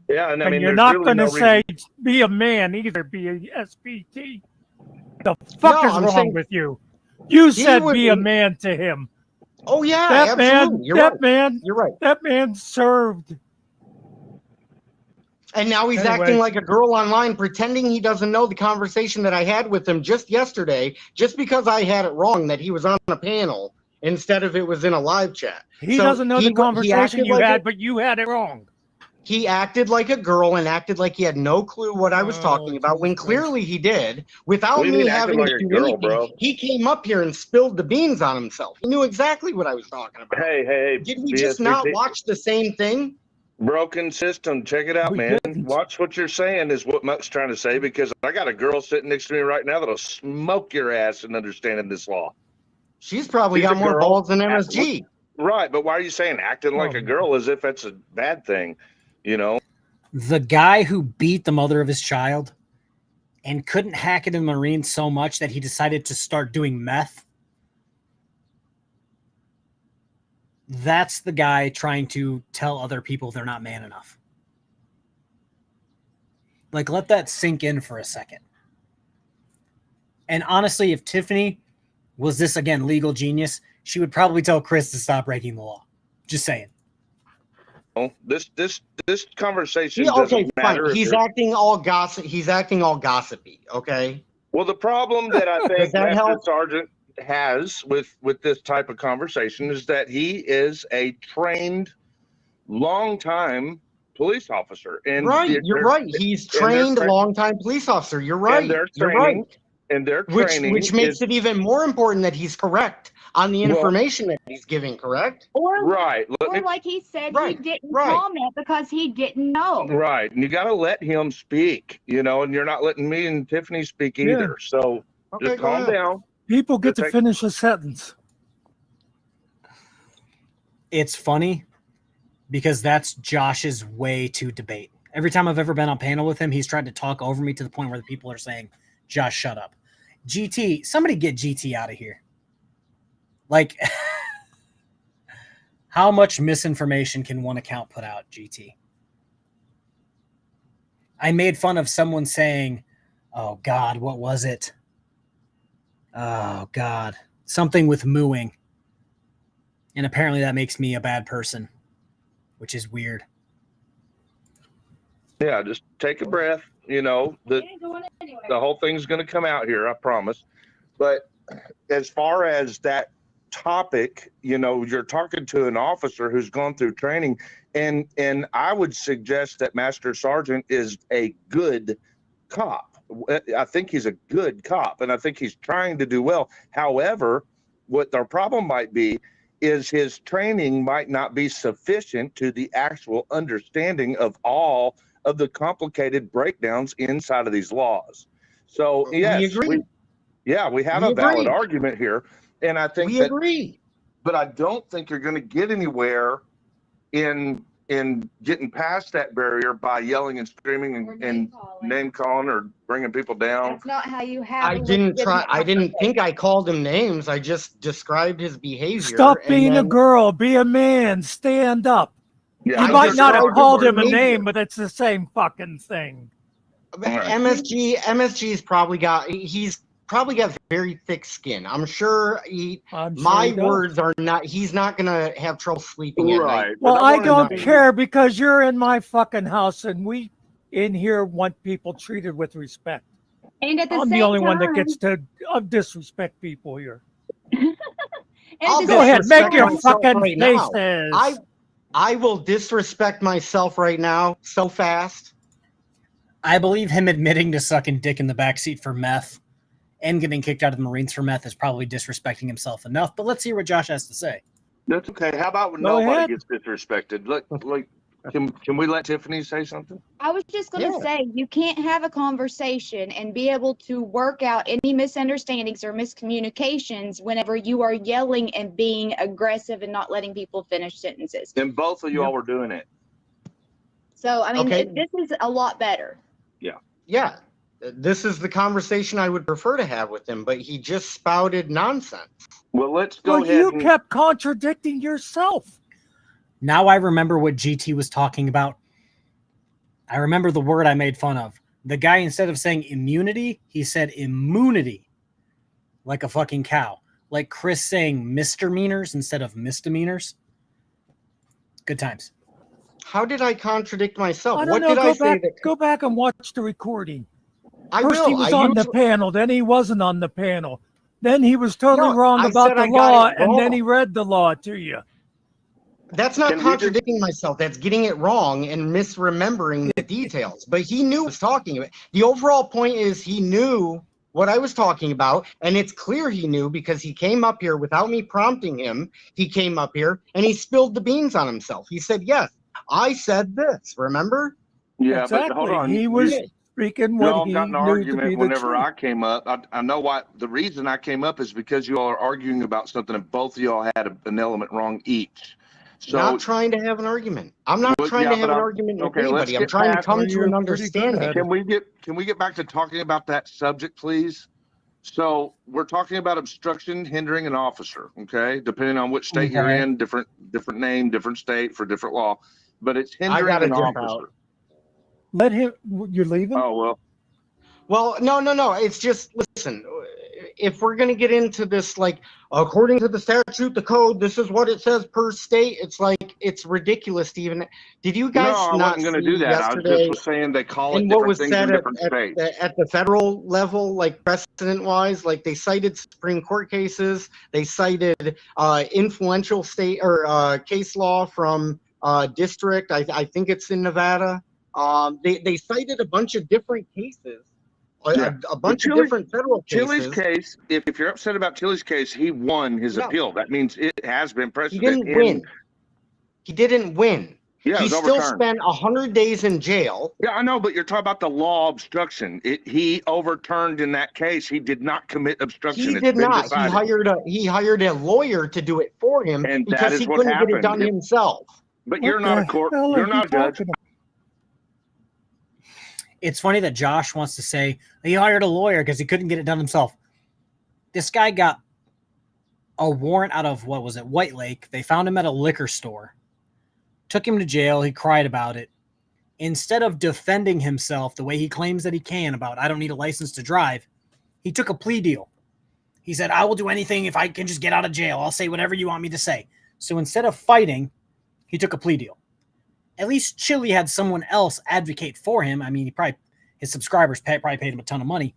Yeah, and I mean, you're there's not really going to no say reason. be a man either, be a SBT. The fuck No, is I'm wrong saying with you? You said would be a be- man to him. Oh yeah, That absolutely. man, You're that right. man, You're right. that man served. And now he's Anyway. acting like a girl online, pretending he doesn't know the conversation that I had with him just yesterday, just because I had it wrong that he was on a panel instead of it was in a live chat. He So doesn't know he the wa- he conversation acted you like had, a- but you had it wrong. He acted like a girl and acted like he had no clue what I was Oh, talking about when Jesus clearly he did. Without What do you me mean acting having like to a do girl, anything, bro? he came up here and spilled the beans on himself. He knew exactly what I was talking about. Hey, Did we just not watch the same thing? broken system. Check it out, We man. didn't. Watch what you're saying is what Muck's trying to say, because I got a girl sitting next to me right now that'll smoke your ass in understanding this law. She's probably She's got a more girl. balls than MSG. Right, but why are you saying acting like Oh, a girl as if that's a bad thing? You know? The guy who beat the mother of his child and couldn't hack it in the Marines so much that he decided to start doing meth. That's the guy trying to tell other people they're not man enough. Like, let that sink in for a second. And honestly, if Tiffany was this, again, legal genius, she would probably tell Chris to stop breaking the law. Just saying. This conversation Yeah, okay, doesn't fine. matter. He's acting all gossip. He's acting all gossipy. Okay. Well, the problem that I think that Master help? Sergeant has with this type of conversation is that he is a trained, long-time police officer. And Right. You're right. He's trained, longtime police officer. You're right. And their You're training, right. and their training, Which makes it even more important that he's correct on the information that he's giving. Correct. Or right. or like he said, Right, he didn't right. comment because he didn't know. Right. And you got to let him speak, and you're not letting me and Tiffany speak Yeah. either. So Okay, just go calm ahead. down. People get to Just finish a sentence. It's funny because that's Josh's way to debate. Every time I've ever been on panel with him, he's tried to talk over me to the point where the people are saying, "Josh, shut up." GT, somebody get GT out of here. Like, how much misinformation can one account put out, GT? I made fun of someone saying, oh God, what was it? Oh God, something with mooing. And apparently that makes me a bad person, which is weird. Yeah, just take a breath. You know, the whole thing's going to come out here, I promise. But as far as that topic, you know, you're talking to an officer who's gone through training, and I would suggest that Master Sergeant is a good cop. I think he's a good cop, and I think he's trying to do well. However, what their problem might be is his training might not be sufficient to the actual understanding of all of the complicated breakdowns inside of these laws. So yes, we agree. we have We a valid agree. argument here, and I think We that, agree. but I don't think you're going to get anywhere in getting past that barrier by yelling and screaming and name calling or bringing people down. That's not how you have. I didn't think I called him names. I just described his behavior. Stop and being a then girl. Be a man. Stand up. Yeah, You I might not have described called his him a behavior. name, but it's the same fucking thing. MSG's probably got. He's probably got very thick skin. I'm sure I'm sure my he does. words are not. He's not gonna have trouble sleeping at night. right. Well, But I wanna don't know- care because you're in my fucking house, and we in here want people treated with respect. And at the I'm same the only one that time- gets to disrespect people here. and I'll at the Go ahead, disrespect make your myself fucking right now. faces. I will disrespect myself right now so fast. I believe him admitting to sucking dick in the backseat for meth and getting kicked out of the Marines for meth is probably disrespecting himself enough. But let's hear what Josh has to say. That's okay. How about when Go nobody ahead. gets disrespected? Like, can we let Tiffany say something? I was just going to Yeah. say, you can't have a conversation and be able to work out any misunderstandings or miscommunications whenever you are yelling and being aggressive and not letting people finish sentences. And both of y'all were doing it. So, I mean, Okay. this is a lot better. Yeah, this is the conversation I would prefer to have with him, but he just spouted nonsense. Well, let's go Well, ahead. you and, kept contradicting yourself. Now I remember what GT was talking about. I remember the word I made fun of. The guy, instead of saying immunity, he said immunity. Like a fucking cow. Like Chris saying misdemeanors instead of misdemeanors. Good times. How did I contradict myself? I What don't know. did I Go say back. that Go back and watch the recording. I First will? he was I on the usually- panel, then he wasn't on the panel. Then he was totally No, wrong I about said the I got law, it and then wrong. he read the law to you. That's not Can we just- contradicting myself. That's getting it wrong and misremembering the details. But he knew what I was talking about. The overall point is he knew what I was talking about, and it's clear he knew because he came up here without me prompting him. He came up here and he spilled the beans on himself. He said, "Yes, I said this." Remember? yeah, Exactly. but hold on. He was Yeah. speaking Y'all what he got in an knew to argument be the whenever truth. I came up. I know why. The reason I came up is because you all are arguing about something and both of y'all had an element wrong each. So Not trying to have an argument. I'm not Well, trying yeah, to have but an I'm- argument with okay, let's anybody. I'm get trying to past- come Well, to you're an pretty good understanding. at it. can we get back to talking about that subject, please? So we're talking about obstruction, hindering an officer. Okay, depending on which state you're Okay. in, different name, different state for different law, but it's I hindering gotta an jump officer. out. Let him. You're leaving. Oh well, Well, no. It's just, listen, if we're going to get into this, like, according to the statute, the code, this is what it says per state. It's like, it's ridiculous to even. Did you guys no, I not wasn't going to see do that. I yesterday was just saying they call it and what different was things said in at, different states. at the federal level, like precedent wise? Like, they cited Supreme Court cases. They cited influential state or case law from district. I think it's in Nevada. They cited a bunch of different cases. Yeah. A bunch of Chile- different federal Chili's cases. case, if you're upset about Chili's case, he won his No. appeal. That means it has been He precedent. didn't win. He didn't win. Yeah, He it was still overturned. spent 100 days in jail. Yeah, I know, but you're talking about the law obstruction. He overturned in that case. He did not commit obstruction. He It's did been not. decided. He hired a lawyer to do it for him And that because is he what couldn't get it happened. done himself. But What you're not the a court. hell are You're you not a judge. talking about? It's funny that Josh wants to say he hired a lawyer because he couldn't get it done himself. This guy got a warrant out of, what was it, White Lake. They found him at a liquor store. Took him to jail. He cried about it. Instead of defending himself the way he claims that he can about, I don't need a license to drive, he took a plea deal. He said, I will do anything if I can just get out of jail. I'll say whatever you want me to say. So instead of fighting, he took a plea deal. At least Chili had someone else advocate for him. I mean, his subscribers probably paid him a ton of money,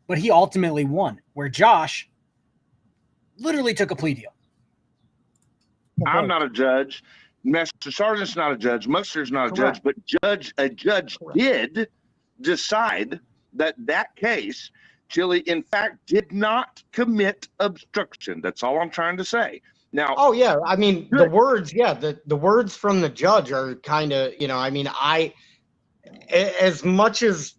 but he ultimately won. Where Josh literally took a plea deal. I'm not a judge. Master Sergeant's not a judge. Muster's not a judge, but a judge did decide that case, Chili, in fact, did not commit obstruction. That's all I'm trying to say. Now, oh yeah, I mean the words, the words from the judge are kind of, I mean, as much as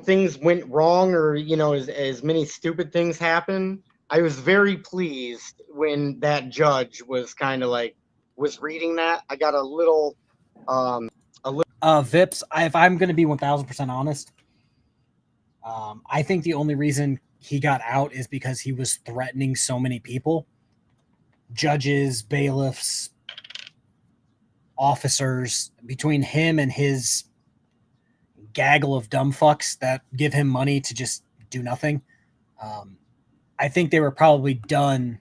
things went wrong, or as many stupid things happen, I was very pleased when that judge was kind of like was reading that. I got a little Vips, if I'm going to be 1000% honest, I think the only reason he got out is because he was threatening so many people. Judges, bailiffs, officers, between him and his gaggle of dumb fucks that give him money to just do nothing. I think they were probably done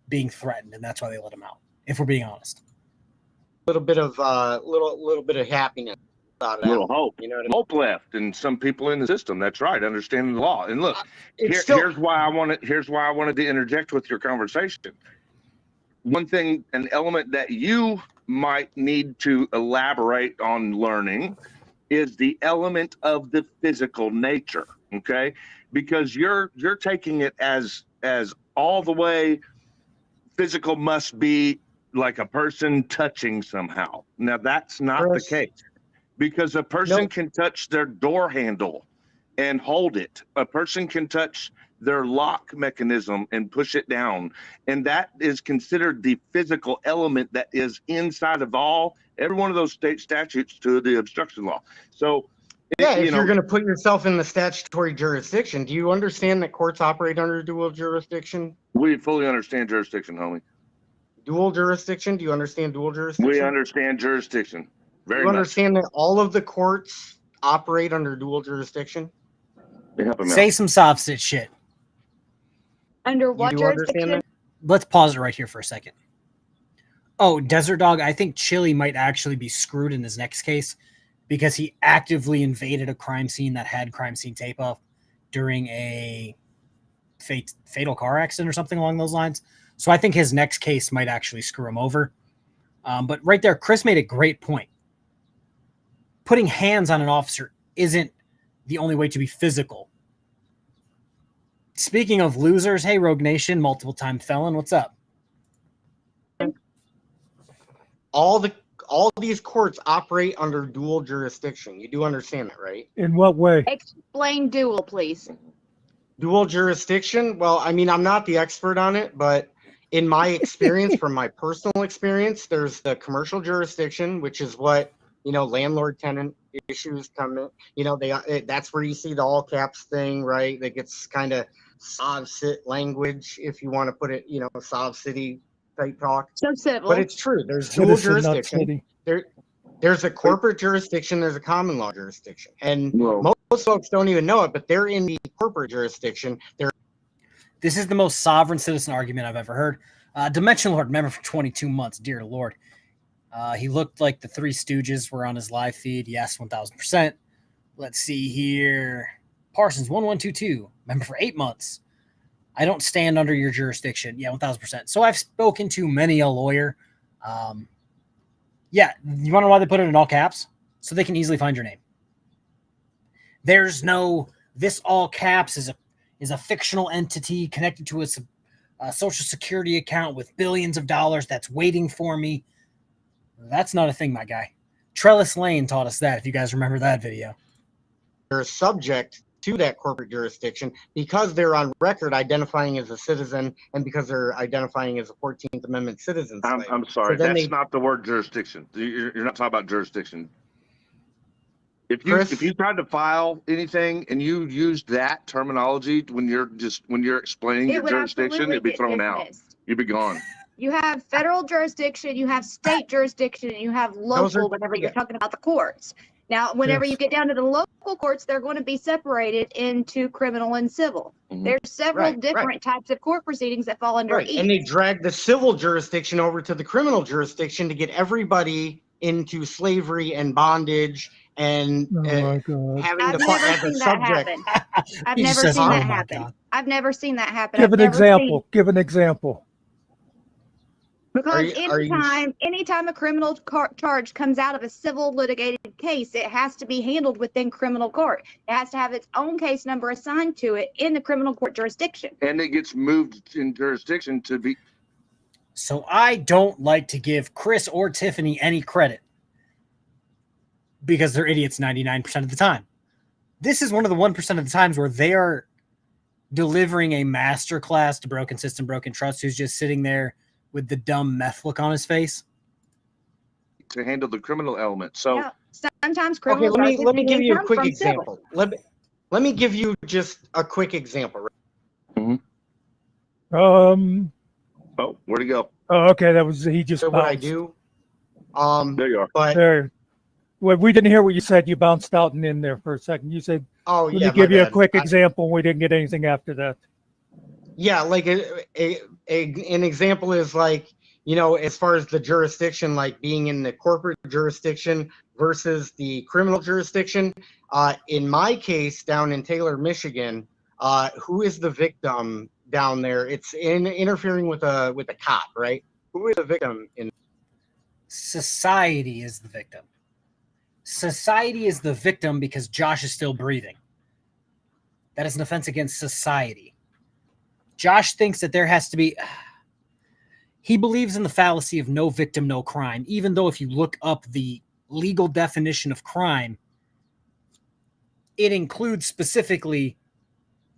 being threatened, and that's why they let him out, if we're being honest. little bit of happiness out of that. Little hope. You know what I mean? Hope left in some people in the system. That's right. Understanding the law. And look, here's why I wanted to interject with your conversation. One thing, an element that you might need to elaborate on learning is the element of the physical nature. Okay, because you're taking it as all the way physical must be like a person touching somehow. Now that's not the case, because a person can touch their door handle and hold it. A person can touch their lock mechanism and push it down, and that is considered the physical element that is inside of every one of those state statutes to the obstruction law. So if you're going to put yourself in the statutory jurisdiction, do you understand that courts operate under dual jurisdiction? We fully understand jurisdiction, homie. Dual jurisdiction? Do you understand dual jurisdiction? We understand jurisdiction. Very much. You understand that all of the courts operate under dual jurisdiction? Say some soft shit. Under what jurisdiction? Let's pause it right here for a second. Oh, Desert Dog, I think Chili might actually be screwed in his next case because he actively invaded a crime scene that had crime scene tape up during a fatal car accident or something along those lines. So I think his next case might actually screw him over. But right there, Chris made a great point. Putting hands on an officer isn't the only way to be physical. Speaking of losers, hey, Rogue Nation, multiple-time felon, what's up? All these courts operate under dual jurisdiction. You do understand that, right? In what way? Explain dual, please. Dual jurisdiction? Well, I mean, I'm not the expert on it, but in my experience, from my personal experience, there's the commercial jurisdiction, which is what, landlord-tenant issues come in. That's where you see the all caps thing, right? That gets kind of Sov-Sit language, if you want to put it, Sov City type talk. So civil. But it's true. There's dual jurisdiction. There's a corporate jurisdiction. There's a common law jurisdiction. And most folks don't even know it, but they're in the corporate jurisdiction. This is the most sovereign citizen argument I've ever heard. Dimension Lord, member for 22 months. Dear Lord. He looked like the Three Stooges were on his live feed. Yes, 1,000%. Let's see here. Parsons, 1122, member for 8 months. I don't stand under your jurisdiction. Yeah, 1,000%. So I've spoken to many a lawyer. Yeah, you want to know why they put it in all caps? So they can easily find your name. There's no, this all caps is a fictional entity connected to a social security account with billions of dollars that's waiting for me. That's not a thing, my guy. Trellis Lane taught us that, if you guys remember that video. They're subject to that corporate jurisdiction because they're on record identifying as a citizen and because they're identifying as a 14th Amendment citizen. I'm sorry, that's not the word jurisdiction. You're not talking about jurisdiction. If you tried to file anything and you used that terminology when you're explaining your jurisdiction, it'd be thrown out. You'd be gone. You have federal jurisdiction, you have state jurisdiction, and you have local whenever you're talking about the courts. Now, whenever Yes. you get down to the local courts, they're going to be separated into criminal and civil. Mhm. There's several Right, different types of court proceedings that fall under Right. each. And they drag the civil jurisdiction over to the criminal jurisdiction to get everybody into slavery and bondage and Oh my God. having I've the never as a seen that subject. happen. I've He just never says, seen "Oh that my happen. God." I've never seen that happen. Give I've an never example. seen, Give an example. because Are you anytime a criminal charge comes out of a civil litigated case, it has to be handled within criminal court. It has to have its own case number assigned to it in the criminal court jurisdiction. And it gets moved in jurisdiction to be. So I don't like to give Chris or Tiffany any credit because they're idiots 99% of the time. This is one of the 1% of the times where they are delivering a master class to Broken System, Broken Trust, who's just sitting there with the dumb meth look on his face. To handle the criminal element. So Yeah, sometimes Okay, criminal let charges me give can you a come quick from civil. example. Let me give you just a quick example. Um. oh, where'd he go? Oh, okay, that was he just So what I bounced. do, There you are. but There. Well, we didn't hear what you said. You bounced out and in there for a second. You said, oh "Let yeah, me give my you a bad. quick example." We didn't get anything after that. Yeah, like an example is like, as far as the jurisdiction, like being in the corporate jurisdiction versus the criminal jurisdiction. In my case, down in Taylor, Michigan, who is the victim down there? It's interfering with a cop, right? Who is the victim in? Society is the victim. Society is the victim because Josh is still breathing. That is an offense against society. Josh thinks that there has to be... He believes in the fallacy of no victim, no crime, even though if you look up the legal definition of crime, it includes specifically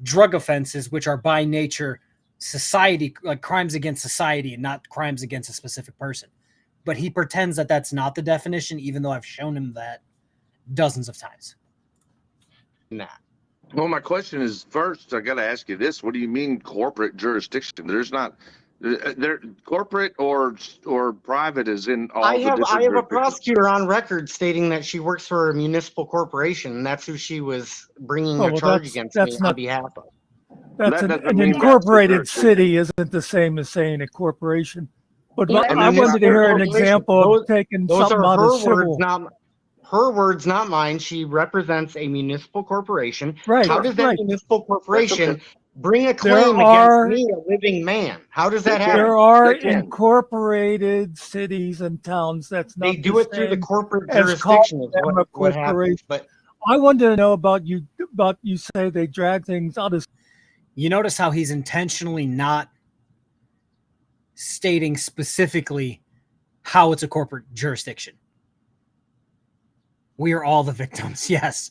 drug offenses, which are by nature society, like crimes against society and not crimes against a specific person. But he pretends that that's not the definition, even though I've shown him that dozens of times. That? Well, my question is, first, I got to ask you this. What do you mean corporate jurisdiction? There's not, there corporate or private is in all I the have different a jurisdictions. prosecutor on record stating that she works for a municipal corporation, and that's who she was bringing Oh, a well, charge that's- against that's me not- on behalf of. That's That doesn't an mean that's the incorporated jurisdiction. city isn't the same as saying a corporation. But Yeah, I wanted to hear an municipal example of corporation. taking Those something are out her of words, civil. not mine. She represents a municipal corporation. Right, How does that right. municipal corporation okay. bring a claim are- against me, a living man? How does that They happen? There are They can. incorporated cities and towns. That's not They do it through the same corporate as jurisdiction is calling them a what happens. corporation. But I wanted to know about you say they drag things out of. You notice how he's intentionally not stating specifically how it's a corporate jurisdiction. We are all the victims, yes,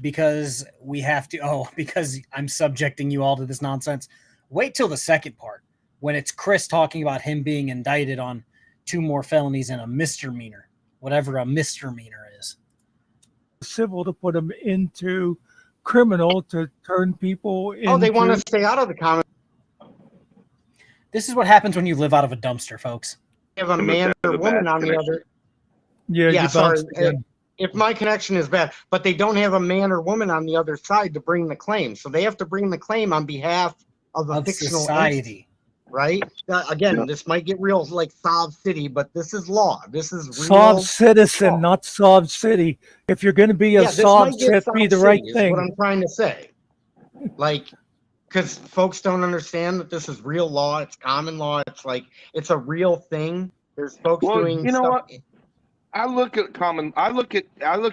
because we have to. Because I'm subjecting you all to this nonsense. Wait till the second part when it's Chris talking about him being indicted on 2 more felonies and a misdemeanor, whatever a misdemeanor is. Civil to put them into criminal to turn people into. they want to stay out of the common. This is what happens when you live out of a dumpster, folks. Have a And man that's or a woman bad on the connection. other. Yeah, Yeah, you sorry. bounced again. If my connection is bad, but they don't have a man or woman on the other side to bring the claim, so they have to bring the claim on behalf of a Of fictional society. entity, right? Again, this might get real like Sob City, but this is law. This is real. Sob citizen, law. not Sob city. If you're going to be a Yeah, this Sob might get cit, be Sob the right City, is thing. what I'm trying to say. Like, because folks don't understand that this is real law. It's common law. It's like it's a real thing. There's folks Well, doing you know stuff. what? I look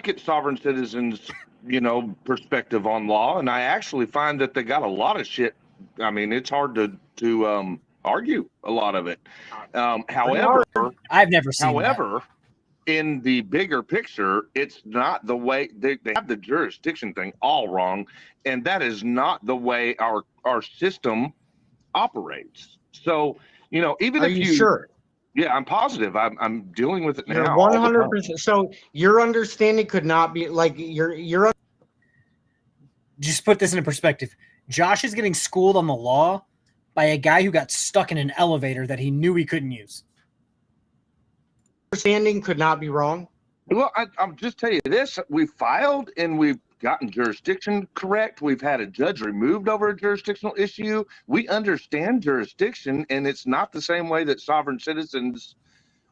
at sovereign citizens, perspective on law, and I actually find that they got a lot of shit. I mean, it's hard to argue a lot of it. However, I've never seen that. However, in the bigger picture, it's not the way they have the jurisdiction thing all wrong, and that is not the way our system operates. So, even Are if you sure? yeah, I'm positive. I'm dealing with it You're now. all the time. 100%. So your understanding could not be like your Just put this into perspective. Josh is getting schooled on the law by a guy who got stuck in an elevator that he knew he couldn't use. understanding could not be wrong. Well, I'll just tell you this: we filed and we've gotten jurisdiction correct. We've had a judge removed over a jurisdictional issue. We understand jurisdiction, and it's not the same way that sovereign citizens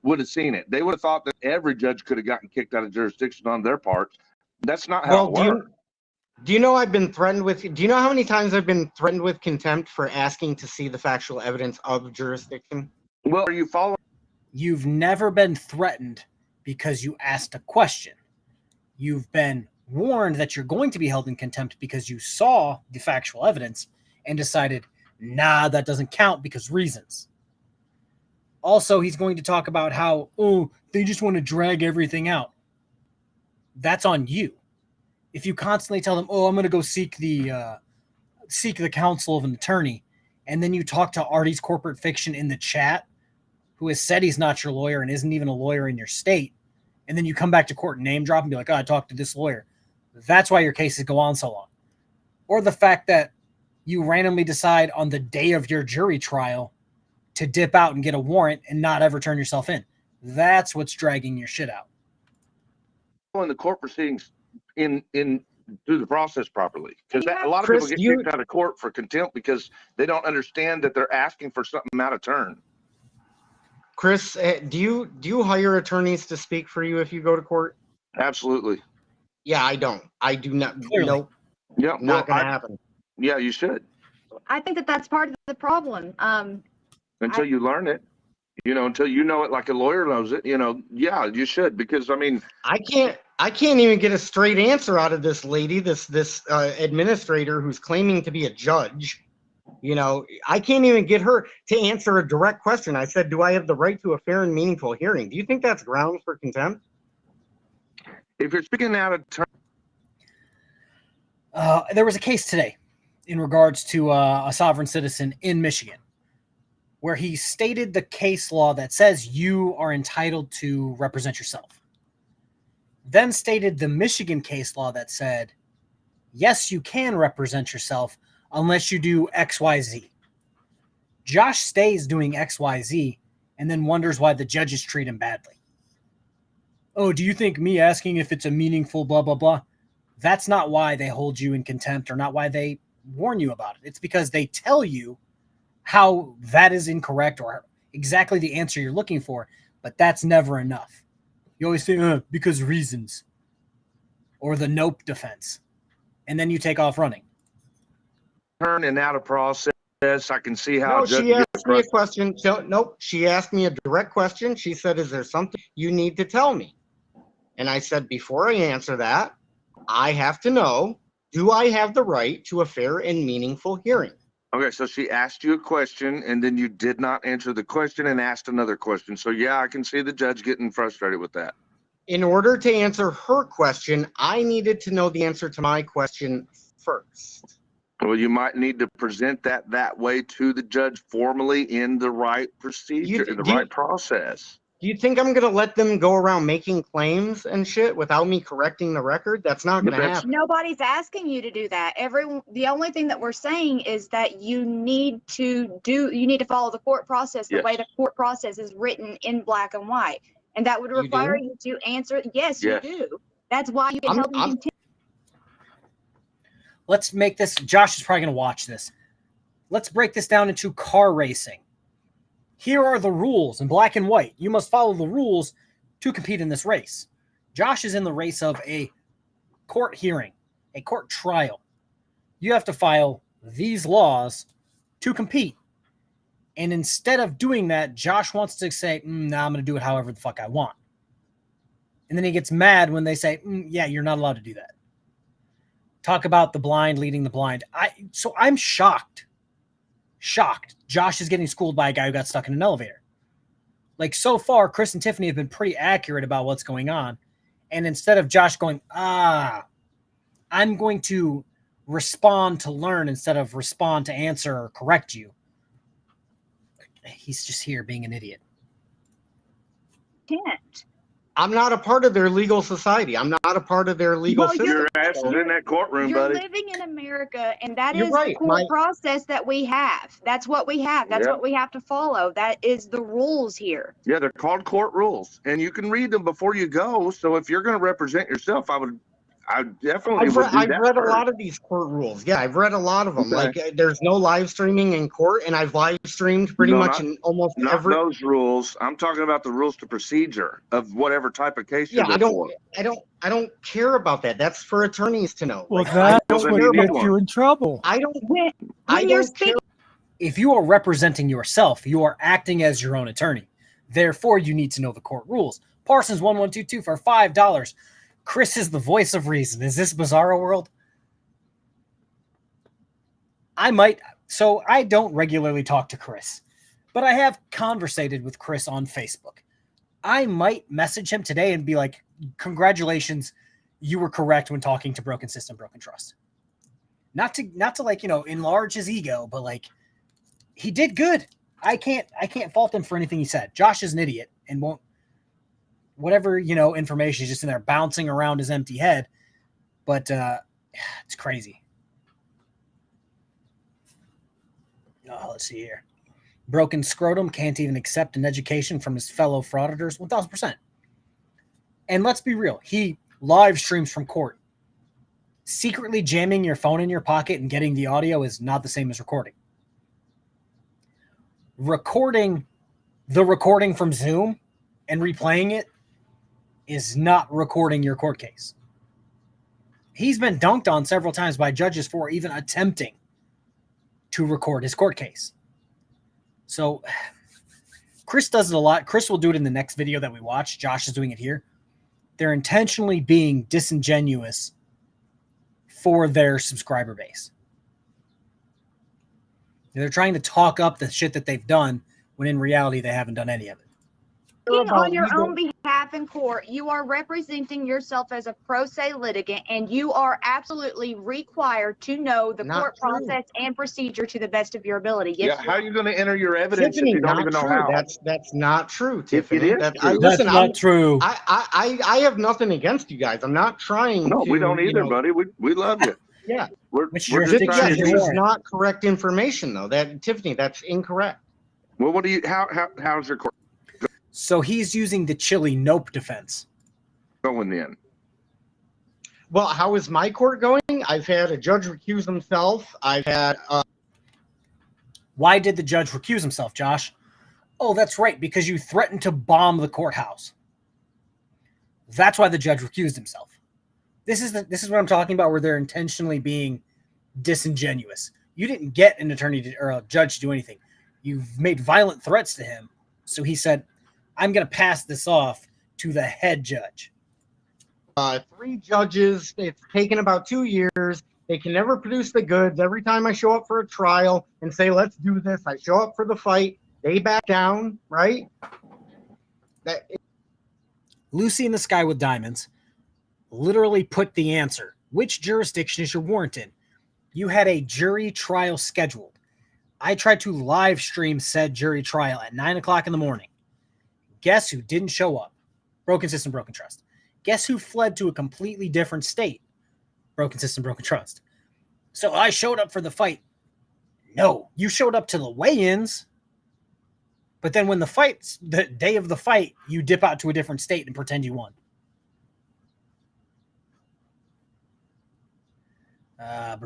would have seen it. They would have thought that every judge could have gotten kicked out of jurisdiction on their part. That's not how Well, it works. do you know I've been threatened with? Do you know how many times I've been threatened with contempt for asking to see the factual evidence of jurisdiction? Well, are you following? You've never been threatened because you asked a question. You've been warned that you're going to be held in contempt because you saw the factual evidence and decided, nah, that doesn't count because reasons. Also, he's going to talk about how, oh, they just want to drag everything out. That's on you. If you constantly tell them, oh, I'm going to go seek the counsel of an attorney, and then you talk to Artie's Corporate Fiction in the chat, who has said he's not your lawyer and isn't even a lawyer in your state, and then you come back to court and name drop and be like, oh, I talked to this lawyer. That's why your cases go on so long. Or the fact that you randomly decide on the day of your jury trial to dip out and get a warrant and not ever turn yourself in. That's what's dragging your shit out. In the court proceedings in through the process properly, because a lot of Chris, people get kicked out of court for contempt because they don't understand that they're asking for something out of turn. Chris, do you hire attorneys to speak for you if you go to court? Absolutely. Yeah, I don't. I do not. Clearly. Nope. Yeah, Not going to happen. Yeah, you should. I think that that's part of the problem. Until you learn it, until you know it like a lawyer knows it, yeah, you should, because I mean, I can't even get a straight answer out of this lady, this administrator who's claiming to be a judge. I can't even get her to answer a direct question. I said, do I have the right to a fair and meaningful hearing? Do you think that's grounds for contempt? if you're speaking out of turn. There was a case today in regards to a sovereign citizen in Michigan where he stated the case law that says you are entitled to represent yourself. Then stated the Michigan case law that said, yes, you can represent yourself unless you do XYZ. Josh stays doing XYZ and then wonders why the judges treat him badly. Oh, do you think me asking if it's a meaningful blah, blah, blah? That's not why they hold you in contempt or not why they warn you about it. It's because they tell you how that is incorrect or exactly the answer you're looking for, but that's never enough. You always say, because reasons, or the nope defense, and then you take off running. Turn and out of process. I can see how. No, she asked me a question. Nope, she asked me a direct question. She said, is there something you need to tell me? And I said, before I answer that, I have to know, do I have the right to a fair and meaningful hearing? Okay, so she asked you a question, and then you did not answer the question and asked another question. So, yeah, I can see the judge getting frustrated with that. In order to answer her question, I needed to know the answer to my question first. Well, you might need to present that way to the judge formally in the right procedure, in the right process. Do you think I'm going to let them go around making claims and shit without me correcting the record? That's not going to happen. Nobody's asking you to do that. The only thing that we're saying is that you need to follow the court process the way the court process is written in black and white. And that would require you to answer. Yes, you do. That's why you can help me continue. Let's make this, Josh is probably going to watch this. Let's break this down into car racing. Here are the rules in black and white. You must follow the rules to compete in this race. Josh is in the race of a court hearing, a court trial. You have to file these laws to compete. And instead of doing that, Josh wants to say, nah, I'm going to do it however the fuck I want. And then he gets mad when they say, yeah, you're not allowed to do that. Talk about the blind leading the blind. So I'm shocked. Josh is getting schooled by a guy who got stuck in an elevator. Like, so far, Chris and Tiffany have been pretty accurate about what's going on. And instead of Josh going, I'm going to respond to learn instead of respond to answer or correct you, he's just here being an idiot. Can't. I'm not a part of their legal society. I'm not a part of their legal Well, system. Your ass is in that courtroom, You're buddy. living in America, and that You're is right. the court process that we have. That's what we have. That's what we have to follow. That is the rules here. Yeah, they're called court rules, and you can read them before you go. So if you're going to represent yourself, I definitely would do I've that read a first. lot of these court rules. Yeah, I've read a lot of them. Okay. Like there's no live streaming in court, and I've live streamed pretty much in almost Not every. those rules. I'm talking about the rules to procedure of whatever type of case you're Yeah, before. I don't care about that. That's for attorneys to know. Well, Like, that's then what you need gets one. you in trouble. I don't. When I you're don't care. speaking, If you are representing yourself, you are acting as your own attorney. Therefore, you need to know the court rules. Parsons 1122 for $5. Chris is the voice of reason. Is this Bizarro World? So I don't regularly talk to Chris, but I have conversated with Chris on Facebook. I might message him today and be like, congratulations, you were correct when talking to Broken System, Broken Trust. Not to like, enlarge his ego, but like, he did good. I can't fault him for anything he said. Josh is an idiot and won't, whatever, information is just in there bouncing around his empty head. But it's crazy. Oh, let's see here. Broken scrotum can't even accept an education from his fellow frauditors. 1000%. And let's be real. He live streams from court. Secretly jamming your phone in your pocket and getting the audio is not the same as recording. Recording from Zoom and replaying it is not recording your court case. He's been dunked on several times by judges for even attempting to record his court case. So Chris does it a lot. Chris will do it in the next video that we watch. Josh is doing it here. They're intentionally being disingenuous for their subscriber base. They're trying to talk up the shit that they've done when in reality they haven't done any of it. on your own behalf in court, you are representing yourself as a pro se litigant, and you are absolutely required to know the court process and procedure to the best of your ability. Yes, How are you going to enter your evidence Tiffany, if you don't not even know true. how? That's not true, Tiffany. It is true. That's not true. I have nothing against you guys. I'm not trying to. We don't either, buddy. We love you. Yeah. Which we're jurisdiction just trying is to This yours? is not correct information, though. Tiffany, that's incorrect. Well, what do you? How's your court So he's using the chili nope defense. going then? Well, how is my court going? I've had a judge recuse himself. I've had. Why did the judge recuse himself, Josh? Oh, that's right, because you threatened to bomb the courthouse. That's why the judge recused himself. This is what I'm talking about, where they're intentionally being disingenuous. You didn't get an attorney or a judge to do anything. You've made violent threats to him, so he said, I'm going to pass this off to the head judge. 3 judges. It's taken about 2 years. They can never produce the goods. Every time I show up for a trial and say, let's do this, I show up for the fight. They back down, right? Lucy in the Sky with Diamonds literally put the answer. Which jurisdiction is your warrant in? You had a jury trial scheduled. I tried to live stream said jury trial at 9 o'clock in the morning. Guess who didn't show up? Broken System, Broken Trust. Guess who fled to a completely different state? Broken System, Broken Trust. So I showed up for the fight. No, you showed up to the weigh-ins. But then when the day of the fight, you dip out to a different state and pretend you won.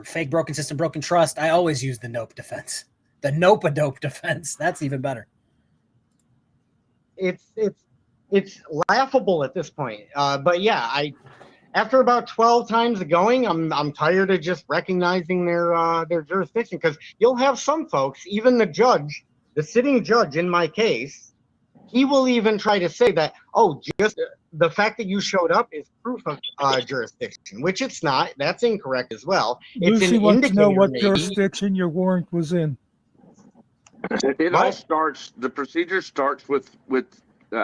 Fake Broken System, Broken Trust. I always use the nope defense. The nope-a-dope defense. That's even better. It's laughable at this point. But yeah, after about 12 times of going, I'm tired of just recognizing their jurisdiction, because you'll have some folks, even the judge, the sitting judge in my case, he will even try to say that, oh, just the fact that you showed up is proof of jurisdiction, which it's not. That's incorrect as well. It's Lucy an wants to know indicator, what maybe. jurisdiction your warrant was in. It all starts. The procedure starts with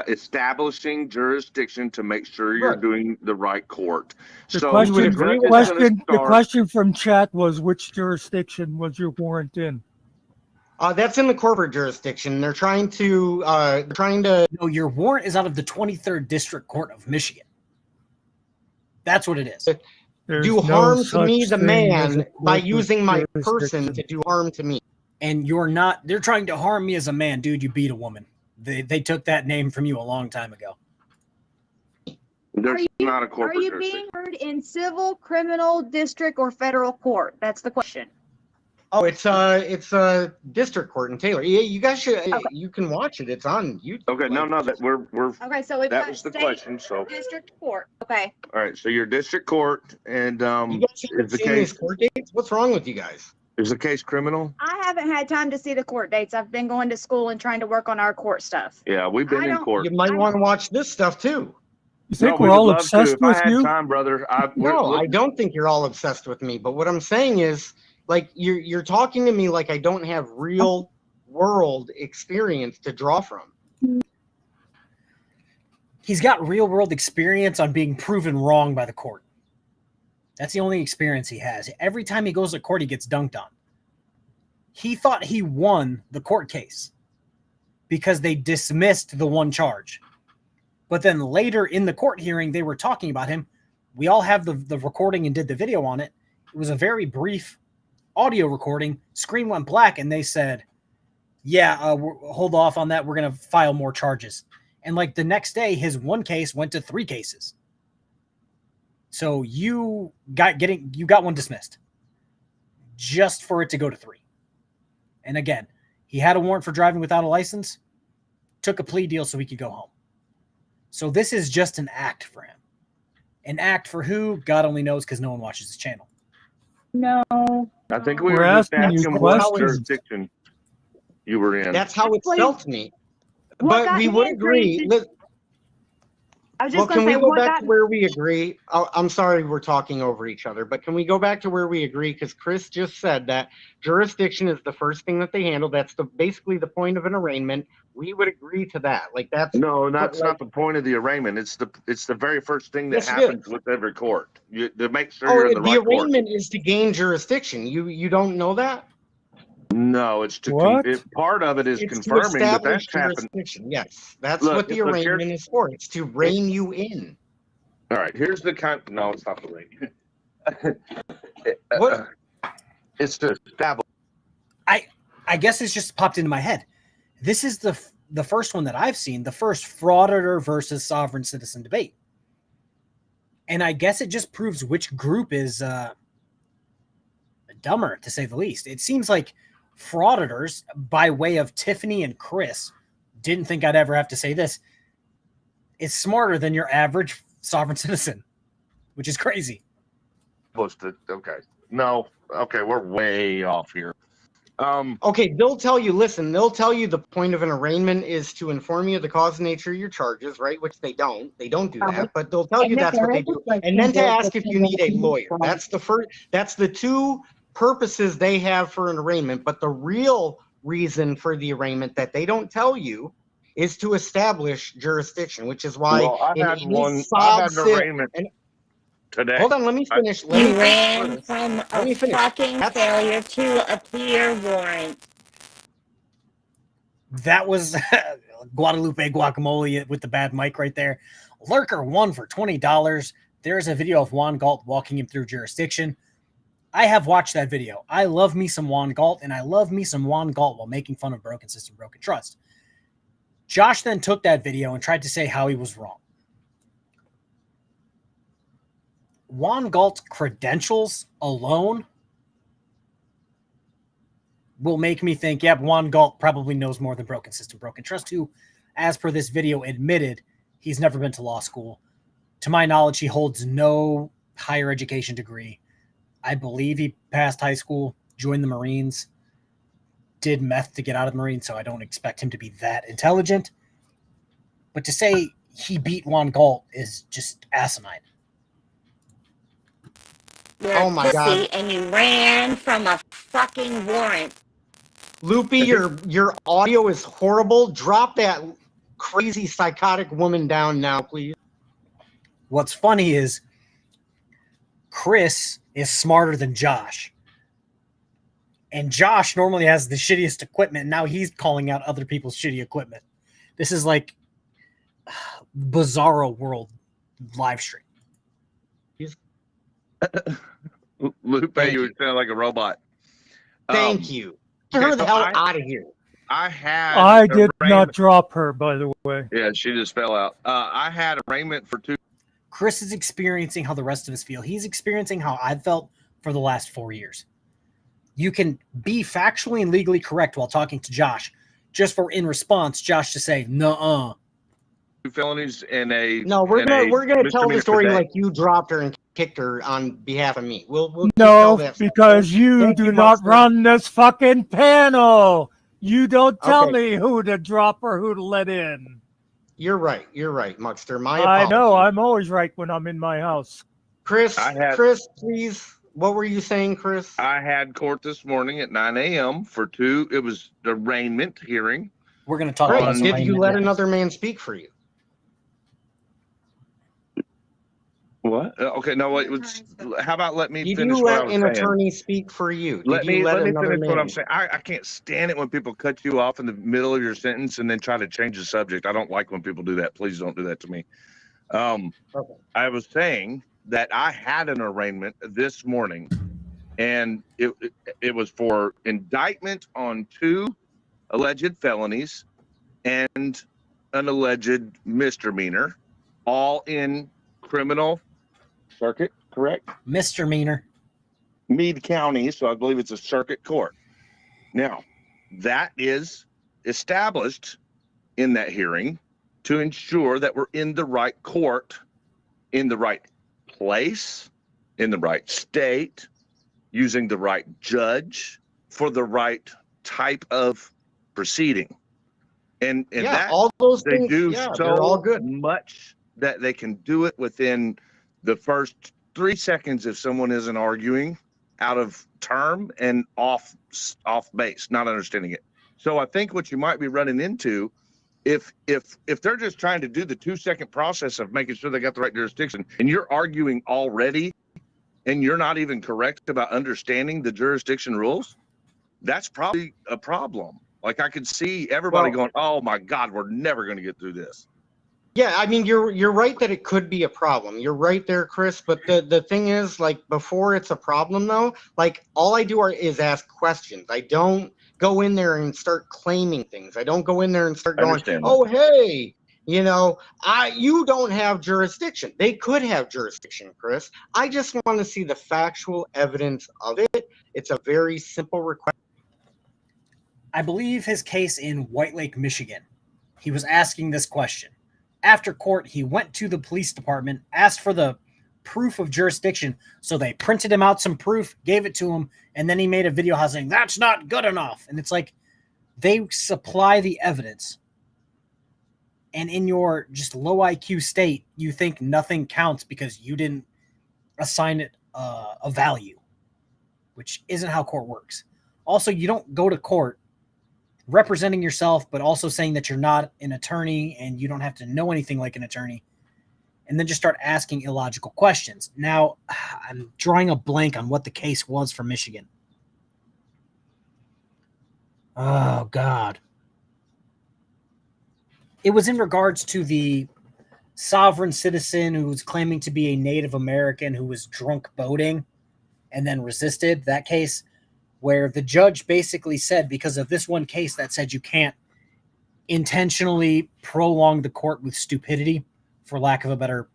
establishing jurisdiction to make sure you're doing the right court. The question from chat was, which jurisdiction was your warrant in? That's in the corporate jurisdiction. They're trying to No, your warrant is out of the 23rd District Court of Michigan. That's what it is. There's do no harm to me, such the thing as a man, by corporate using my person jurisdiction. to do harm to me. And you're not, they're trying to harm me as a man. Dude, you beat a woman. They took that name from you a long time ago. There's not a Are corporate you jurisdiction. being heard in civil, criminal, district, or federal court? That's the question. Oh, it's a district court in Taylor. Yeah, you guys should. You can watch it. It's on YouTube. Okay, no, that we're Okay, so we've that got was the state question. So, district court. Okay. all right, so your district court, and You guys haven't is the seen these case court dates? What's wrong with you guys? is the case criminal? I haven't had time to see the court dates. I've been going to school and trying to work on our court stuff. Yeah, we've been I in don't- court. You might want to watch this stuff too. You think we we're would all love to. obsessed If I with had you? time, brother. No, I don't think you're all obsessed with me. But what I'm saying is, like, you're talking to me like I don't have real world experience to draw from. He's got real world experience on being proven wrong by the court. That's the only experience he has. Every time he goes to court, he gets dunked on. He thought he won the court case because they dismissed the one charge. But then later in the court hearing, they were talking about him. We all have the recording and did the video on it. It was a very brief audio recording. Screen went black, and they said, yeah, hold off on that. We're going to file more charges. And like the next day, his one case went to 3 cases. So you got one dismissed just for it to go to 3. And again, he had a warrant for driving without a license, took a plea deal so he could go home. So this is just an act for him. An act for who? God only knows, because no one watches his channel. No. I think we We're were just asking you asking what questions. jurisdiction you were in. That's how it's Please. felt to me. What But got we me would in agree. crazy- I was Well, just can going we to say, go what back got to where we agree? I'm sorry we're talking over each other, but can we go back to where we agree? Because Chris just said that jurisdiction is the first thing that they handle. That's basically the point of an arraignment. We would agree to that. Like that's No, that's not the point of the arraignment. It's the very first thing that Yes, it happens is. with every court. To make sure you're in the the right court. arraignment is to gain jurisdiction. You don't know that? No, it's to What? part of it is It's to confirming that establish that's happened. jurisdiction. Yes, that's Look, what the look, here's- arraignment is for. It's to rein you in. All right, here's the no, it's not the link. What? It's to establish. I guess it's just popped into my head. This is the first one that I've seen, the first frauditor versus sovereign citizen debate. And I guess it just proves which group is dumber, to say the least. It seems like frauditors, by way of Tiffany and Chris, didn't think I'd ever have to say this, is smarter than your average sovereign citizen, which is crazy. Okay. No. Okay, we're way off here. Okay, they'll tell you, listen, they'll tell you the point of an arraignment is to inform you of the cause and nature of your charges, right? Which they don't. They don't do that, but they'll tell you that's what they do. And then to ask if you need a lawyer. That's the 2 purposes they have for an arraignment. But the real reason for the arraignment that they don't tell you is to establish jurisdiction, which is why Well, I in had any one. I sob had an sit- arraignment today. Hold on, let me finish. Let You me ran finish. from Let me a finish. fucking That's- failure to a clear warrant. That was Guadalupe Guacamole with the bad mic right there. Lurker won for $20. There's a video of Juan Galt walking him through jurisdiction. I have watched that video. I love me some Juan Galt, and I love me some Juan Galt while making fun of broken system, broken trust. Josh then took that video and tried to say how he was wrong. Juan Galt's credentials alone will make me think, yep, Juan Galt probably knows more than broken system, broken trust, who, as per this video, admitted he's never been to law school. To my knowledge, he holds no higher education degree. I believe he passed high school, joined the Marines, did meth to get out of the Marines, so I don't expect him to be that intelligent. But to say he beat Juan Galt is just asinine. You're Oh a my pussy God. and you ran from a fucking warrant. Loopy, your audio is horrible. Drop that crazy psychotic woman down now, please. What's funny is Chris is smarter than Josh. And Josh normally has the shittiest equipment. And now he's calling out other people's shitty equipment. This is like bizarro world live stream. Lupe, Thank you you. sound like a robot. Thank you. Get okay, her the so hell out of here. I had I did not arraignment- drop her, by the way. Yeah, she just fell out. I had arraignment for 2. Chris is experiencing how the rest of us feel. He's experiencing how I've felt for the last 4 years. You can be factually and legally correct while talking to Josh, just for in response, Josh to say, nuh-uh. 2 felonies and a No, we're and gonna a tell the misdemeanor story today. like you dropped her and kicked her on behalf of me. We'll just No, tell that story. because you Thank do you, not Buster. run this fucking panel. You don't tell Okay. me who to drop or who to let in. You're right, Muckster. My I apologies. know, I'm always right when I'm in my house. Chris, I had- Chris, please. What were you saying, Chris? I had court this morning at 9 a.m. for 2. It was the arraignment hearing. We're going to talk Great. about Did you let next. another man speak for you? What? Okay, no, wait. How about let me Did finish you what I let was an saying? attorney speak for you? Did Let you me let finish another what I'm man? saying. I can't stand it when people cut you off in the middle of your sentence and then try to change the subject. I don't like when people do that. Please don't do that to me. Okay. I was saying that I had an arraignment this morning, and it was for indictment on 2 alleged felonies and an alleged misdemeanor, all in criminal circuit, correct? Misdemeanor. Meade County, so I believe it's a circuit court. Now, that is established in that hearing to ensure that we're in the right court, in the right place, in the right state, using the right judge for the right type of proceeding. And Yeah, that all those they things. do Yeah, they're all so good. much that they can do it within the first 3 seconds if someone isn't arguing out of term and off base, not understanding it. So I think what you might be running into, if they're just trying to do the 2-second process of making sure they got the right jurisdiction, and you're arguing already, and you're not even correct about understanding the jurisdiction rules, that's probably a problem. Like I could see everybody going, "Oh my God, we're never going to get through this." Yeah, I mean, you're right that it could be a problem. You're right there, Chris. But the thing is, like, before it's a problem, though, like, all I do is ask questions. I don't go in there and start claiming things. I don't go in there and start going, "Oh, hey, you don't have jurisdiction." They could have jurisdiction, Chris. I just want to see the factual evidence of it. It's a very simple request. I believe his case in White Lake, Michigan. He was asking this question. After court, he went to the police department, asked for the proof of jurisdiction, so they printed him out some proof, gave it to him, and then he made a video saying, "That's not good enough." And it's like, they supply the evidence, and in your just low IQ state, you think nothing counts because you didn't assign it a value, which isn't how court works. Also, you don't go to court representing yourself, but also saying that you're not an attorney and you don't have to know anything like an attorney, and then just start asking illogical questions. Now, I'm drawing a blank on what the case was for Michigan. Oh, God. It was in regards to the sovereign citizen who was claiming to be a Native American who was drunk boating and then resisted. That case where the judge basically said, because of this one case that said you can't intentionally prolong the court with stupidity, for lack of a better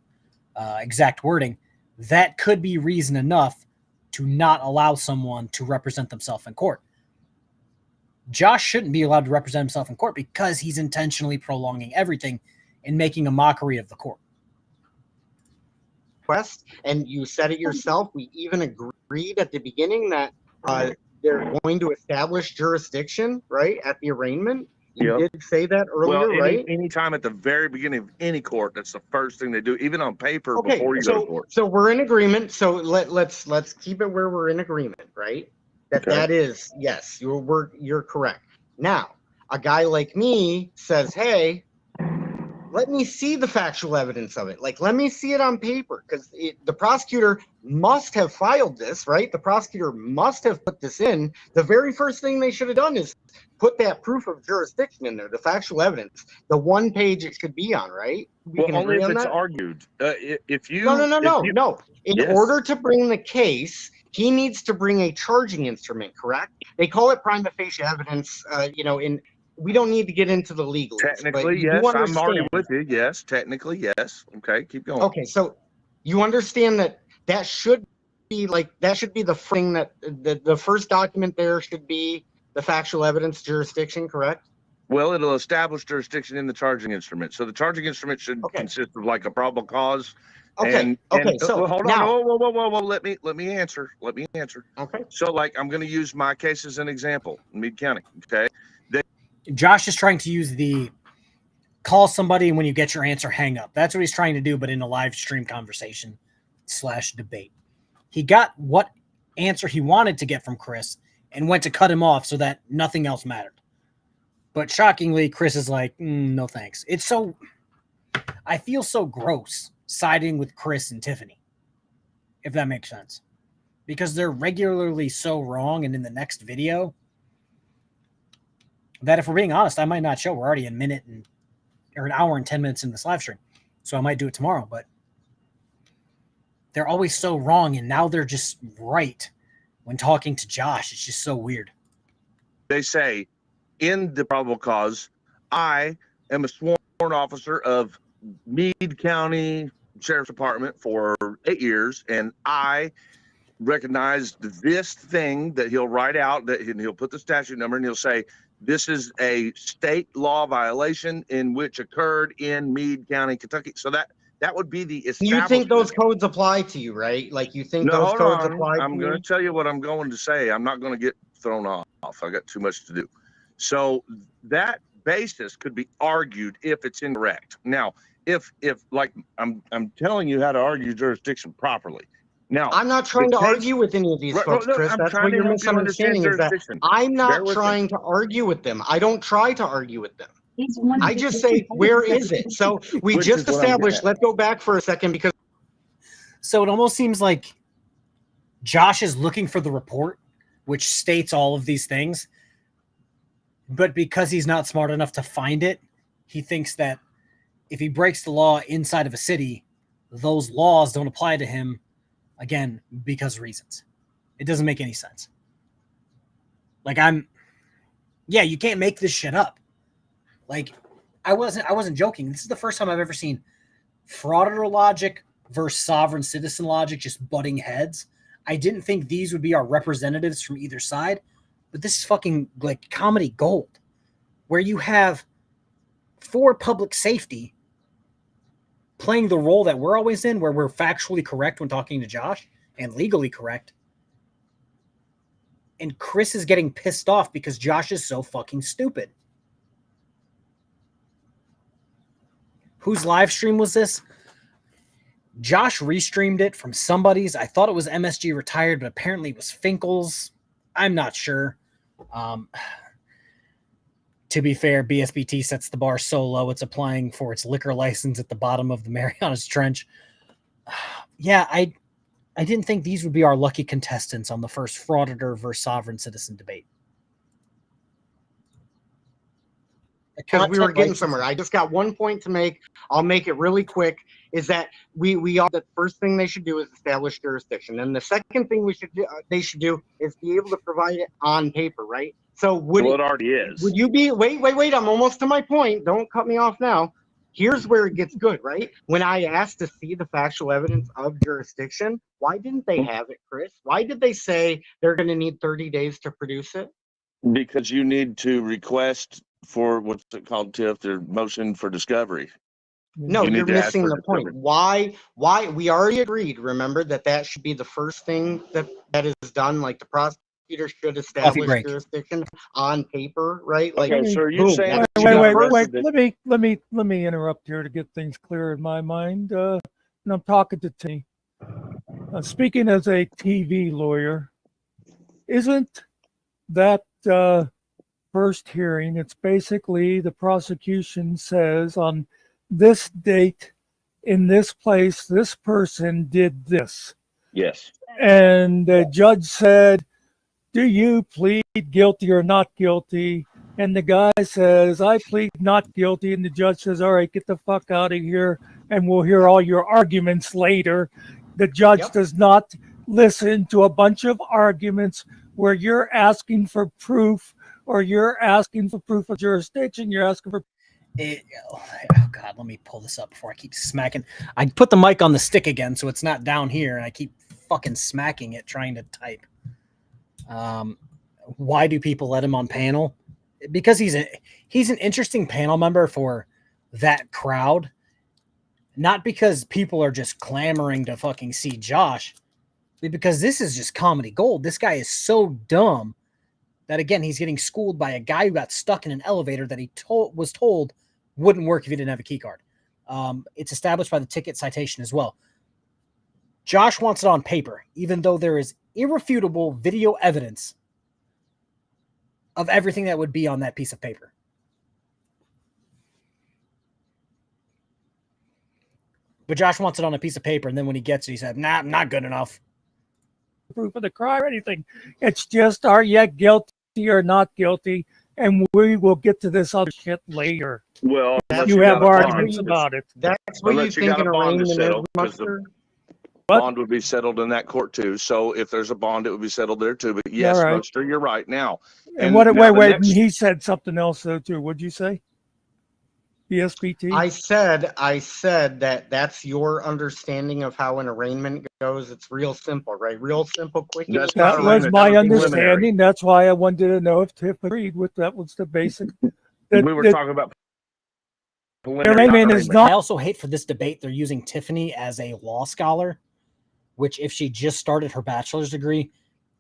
exact wording, that could be reason enough to not allow someone to represent themselves in court. Josh shouldn't be allowed to represent himself in court because he's intentionally prolonging everything and making a mockery of the court. And you said it yourself. We even agreed at the beginning that they're going to establish jurisdiction, right, at the arraignment. You did say that earlier, right? Anytime at the very beginning of any court, that's the first thing they do, even on paper before you go to court. So we're in agreement. So let's keep it where we're in agreement, right? That is, yes, you're correct. Now, a guy like me says, "Hey, let me see the factual evidence of it. Like, let me see it on paper, because the prosecutor must have filed this, right? The prosecutor must have put this in. The very first thing they should have done is put that proof of jurisdiction in there, the factual evidence, the one page it should be on, right? We can only agree if on it's that? argued. If you No. In Yes. order to bring the case, he needs to bring a charging instrument, correct? They call it prima facie evidence, we don't need to get into the legalese, but Technically, you do yes. I'm already understand. with you. Yes. Technically, yes. Okay. Keep going. Okay, so you understand that should be the thing that the first document there should be the factual evidence jurisdiction, correct? Well, it'll establish jurisdiction in the charging instrument. So the charging instrument should consist of like a probable cause. Okay. So well, hold now, on. Whoa. Let me answer. okay. So, like, I'm going to use my case as an example, Meade County. Okay. Josh is trying to use the call somebody and when you get your answer, hang up. That's what he's trying to do, but in a live stream conversation / debate. He got what answer he wanted to get from Chris and went to cut him off so that nothing else mattered. But shockingly, Chris is like, no thanks. I feel so gross siding with Chris and Tiffany, if that makes sense. Because they're regularly so wrong, and in the next video, that if we're being honest, I might not show. We're already an hour and 10 minutes in this live stream. So I might do it tomorrow, but they're always so wrong, and now they're just right when talking to Josh. It's just so weird. They say, in the probable cause, I am a sworn officer of Meade County Sheriff's Department for 8 years, and I recognize this thing that he'll write out, that he'll put the statute number, and he'll say, this is a state law violation in which occurred in Meade County, Kentucky. So that would be the establishment. You think those codes apply to you, right? Like, you think those codes apply to you? I'm going to tell you what I'm going to say. I'm not going to get thrown off. I got too much to do. So that basis could be argued if it's incorrect. Now, if like I'm telling you how to argue jurisdiction properly. Now, I'm not trying to argue with any of these folks, Chris. That's what you're misunderstanding, is that I'm not trying to argue with them. I don't try to argue with them. I just say, where is it? So we just established, let's go back for a second, because. So it almost seems like Josh is looking for the report, which states all of these things. But because he's not smart enough to find it, he thinks that if he breaks the law inside of a city, those laws don't apply to him, again, because of reasons. It doesn't make any sense. Like, you can't make this shit up. Like, I wasn't joking. This is the first time I've ever seen frauditor logic versus sovereign citizen logic just butting heads. I didn't think these would be our representatives from either side, but this is fucking like comedy gold, where you have for public safety playing the role that we're always in, where we're factually correct when talking to Josh and legally correct. And Chris is getting pissed off because Josh is so fucking stupid. Whose live stream was this? Josh restreamed it from somebody's. I thought it was MSG Retired, but apparently it was Finkel's. I'm not sure. To be fair, BSBT sets the bar so low, it's applying for its liquor license at the bottom of the Marianas Trench. Yeah, I didn't think these would be our lucky contestants on the first frauditor versus sovereign citizen debate. Because we were getting somewhere. I just got one point to make. I'll make it really quick. Is that we all, the first thing they should do is establish jurisdiction, and the second thing they should do is be able to provide it on paper, right? So it already is. Would you be wait? I'm almost to my point. Don't cut me off now. Here's where it gets good, right? When I asked to see the factual evidence of jurisdiction, why didn't they have it, Chris? Why did they say they're going to need 30 days to produce it? Because you need to request for what's it called, Tiff, their motion for discovery. No, you're missing the point. Why? We already agreed, remember, that should be the first thing that is done. Like, the prosecutor should establish jurisdiction on paper, right? Like, okay, so are you saying wait. Let me interrupt here to get things clear in my mind. And I'm talking to T. Speaking as a TV lawyer, isn't that first hearing, it's basically the prosecution says on this date, in this place, this person did this. Yes. And the judge said, do you plead guilty or not guilty? And the guy says, I plead not guilty. And the judge says, all right, get the fuck out of here, and we'll hear all your arguments later. The judge does not listen to a bunch of arguments where you're asking for proof, or you're asking for proof of jurisdiction. You're asking for oh God, let me pull this up before I keep smacking. I put the mic on the stick again, so it's not down here, and I keep fucking smacking it trying to type. Why do people let him on panel? Because he's an interesting panel member for that crowd, not because people are just clamoring to fucking see Josh, but because this is just comedy gold. This guy is so dumb that, again, he's getting schooled by a guy who got stuck in an elevator that he was told wouldn't work if he didn't have a key card. It's established by the ticket citation as well. Josh wants it on paper, even though there is irrefutable video evidence of everything that would be on that piece of paper. But Josh wants it on a piece of paper, and then when he gets it, he said, nah, not good enough. Proof of the crime or anything. It's just, are you guilty or not guilty? And we will get to this other shit later. Well, you have arguments about it. That's what you think an arraignment is, Muster? Bond would be settled in that court too. So if there's a bond, it would be settled there too. But yes, right. Munster, you're right. Now, and what? Wait. Next... He said something else though too. What'd you say? BSBT. I said that's your understanding of how an arraignment goes. It's real simple, right? Real simple, quick. That was my understanding. That's why I wanted to know if Tiff agreed with that. Was the basic. We were talking about. Arraignment is not. I also hate for this debate. They're using Tiffany as a law scholar, which if she just started her bachelor's degree,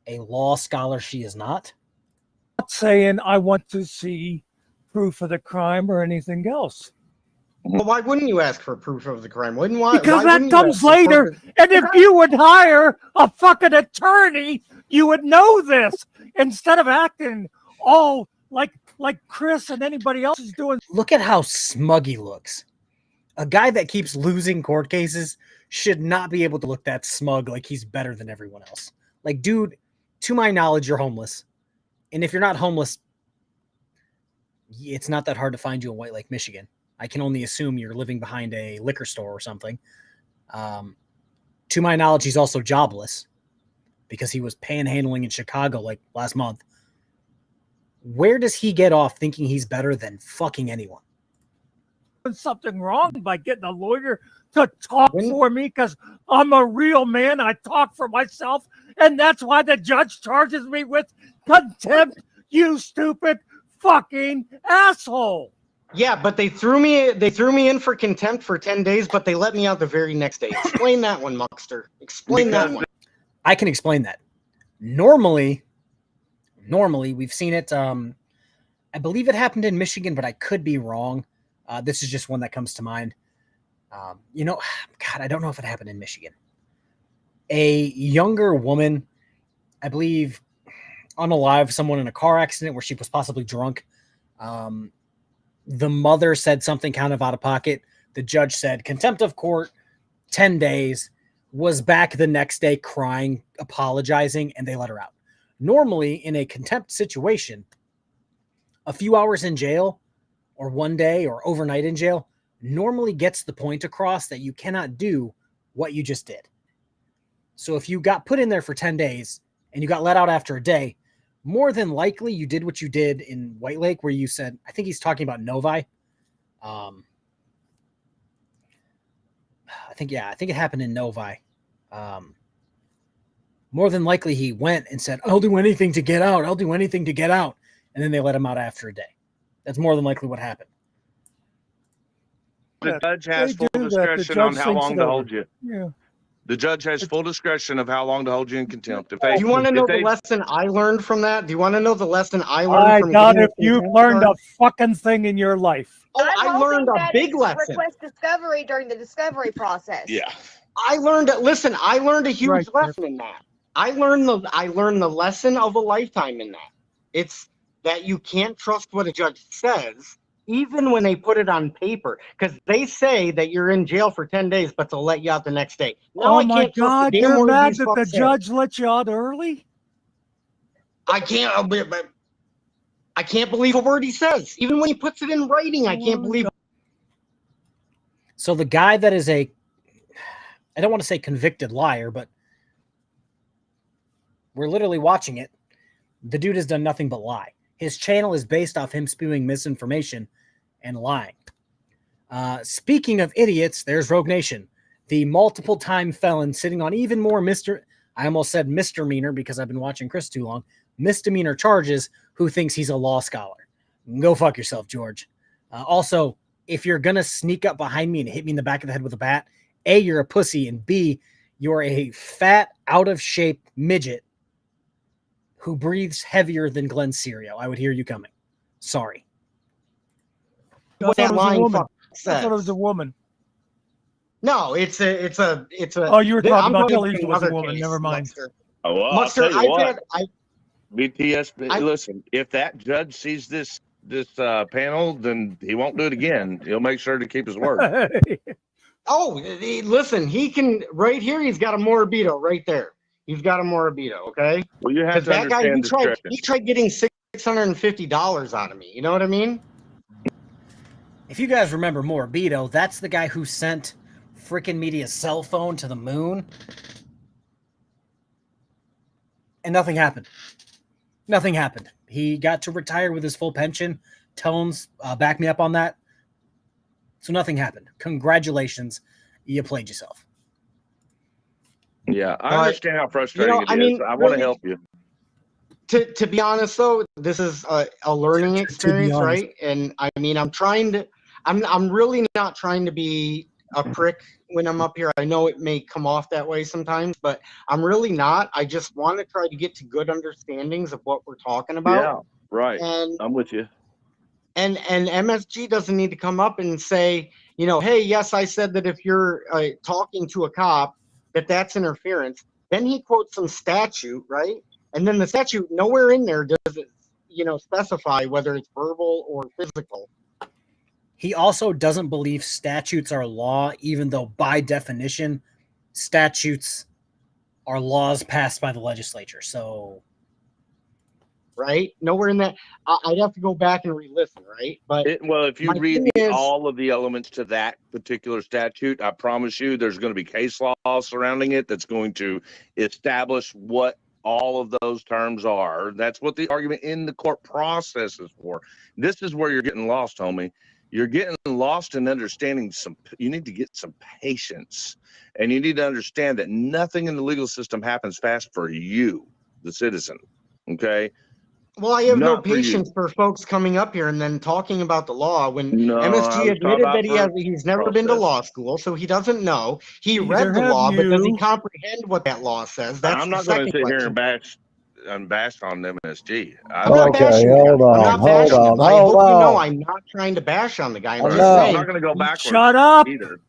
a law scholar she is not. I'm not saying I want to see proof of the crime or anything else. Well, why wouldn't you ask for proof of the crime? Because that comes later. And if you would hire a fucking attorney, you would know this instead of acting all like Chris and anybody else is doing. Look at how smug he looks. A guy that keeps losing court cases should not be able to look that smug like he's better than everyone else. Like, dude, to my knowledge, you're homeless. And if you're not homeless, it's not that hard to find you in White Lake, Michigan. I can only assume you're living behind a liquor store or something. To my knowledge, he's also jobless because he was panhandling in Chicago like last month. Where does he get off thinking he's better than fucking anyone? Something wrong by getting a lawyer to talk for me because I'm a real man. I talk for myself, and that's why the judge charges me with contempt, you stupid fucking asshole. Yeah, but they threw me in for contempt for 10 days, but they let me out the very next day. Explain that one, Muckster. Explain that one. I can explain that. Normally we've seen it. I believe it happened in Michigan, but I could be wrong. This is just one that comes to mind. God, I don't know if it happened in Michigan. A younger woman, I believe, unalive someone in a car accident where she was possibly drunk. The mother said something kind of out of pocket. The judge said contempt of court, 10 days, was back the next day crying, apologizing, and they let her out. Normally, in a contempt situation, a few hours in jail or one day or overnight in jail normally gets the point across that you cannot do what you just did. So if you got put in there for 10 days and you got let out after a day, more than likely you did what you did in White Lake where you said, I think he's talking about Novi. I think it happened in Novi. More than likely he went and said, I'll do anything to get out. I'll do anything to get out. And then they let him out after a day. That's more than likely what happened. The judge has full discretion on how long to hold you. Yeah. The judge has full discretion of how long to hold you in contempt. Do you want to know the lesson I learned from that? Do you want to know the lesson I learned from that? If you learned a fucking thing in your life. Oh, I learned a big lesson. Request discovery during the discovery process. Yeah. I learned a huge lesson in that. I learned the lesson of a lifetime in that. It's that you can't trust what a judge says. even when they put it on paper, because they say that you're in jail for 10 days, but they'll let you out the next day. Now Oh I my can't trust a God, damn you're word mad these that the fucks say. judge let you out early? I can't believe a word he says. Even when he puts it in writing, I can't believe. So the guy that is I don't want to say convicted liar, but we're literally watching it. The dude has done nothing but lie. His channel is based off him spewing misinformation and lying. Speaking of idiots, there's Rogue Nation, the multiple-time felon sitting on even more I almost said misdemeanor because I've been watching Chris too long, misdemeanor charges, who thinks he's a law scholar. Go fuck yourself, George. Also, if you're going to sneak up behind me and hit me in the back of the head with a bat, A, you're a pussy, and B, you're a fat, out-of-shape midget who breathes heavier than Glenn Serio. I would hear you coming. Sorry. I thought it was a woman. Says. I thought it was a woman. No, it's a. Oh, you were talking I'm about talking Kelly's was a woman. case, Never mind. Mustard. Oh, well, Mustard, I'll tell you I've what. had. BTS, listen, if that judge sees this panel, then he won't do it again. He'll make sure to keep his word. Oh, listen, he can right here. He's got a Morabito right there. He's got a Morabito. Okay. Well, you have to that guy, understand he tried getting $650 out of me. You know what I mean? If you guys remember Morabito, that's the guy who sent frickin' Media's cell phone to the moon. And nothing happened. Nothing happened. He got to retire with his full pension. Tones, back me up on that. So nothing happened. Congratulations. You played yourself. Yeah, I understand how frustrating it is. I want to help you. To be honest, though, this is a learning experience, right? And I mean, I'm really not trying to be a prick when I'm up here. I know it may come off that way sometimes, but I'm really not. I just want to try to get to good understandings of what we're talking about. Yeah, right. And I'm with you. And MSG doesn't need to come up and say, you know, hey, yes, I said that if you're talking to a cop, that's interference. Then he quotes some statute, right? And then the statute, nowhere in there does it, specify whether it's verbal or physical. He also doesn't believe statutes are law, even though by definition, statutes are laws passed by the legislature. So, right? Nowhere in that. I'd have to go back and re-listen, right? But well, if you read all of the elements to that particular statute, I promise you there's going to be case law surrounding it that's going to establish what all of those terms are. That's what the argument in the court process is for. This is where you're getting lost, homie. You're getting lost in understanding you need to get some patience, and you need to understand that nothing in the legal system happens fast for you, the citizen. Okay. Well, I have no patience for folks coming up here and then talking about the law when MSG admitted that he's never been to law school, so he doesn't know. He read the law, but does he comprehend what that law says? That's I'm not going to sit here and bash on MSG. I'm not bashing hold on. I hope you know I'm not trying to bash on the guy. I'm just saying. I'm not going to go backwards. Shut up. Either.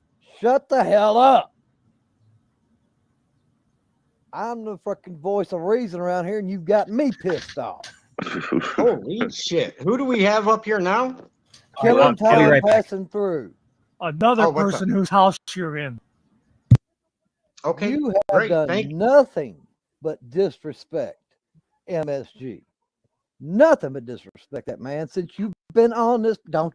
Shut the hell up. I'm the fucking voice of reason around here, and you've got me pissed off. Holy shit. Who do we have up here now? Killing time passing through. Another person whose house you're in. Okay. You have done nothing but disrespect MSG. Nothing but disrespect that man since you've been on this. Don't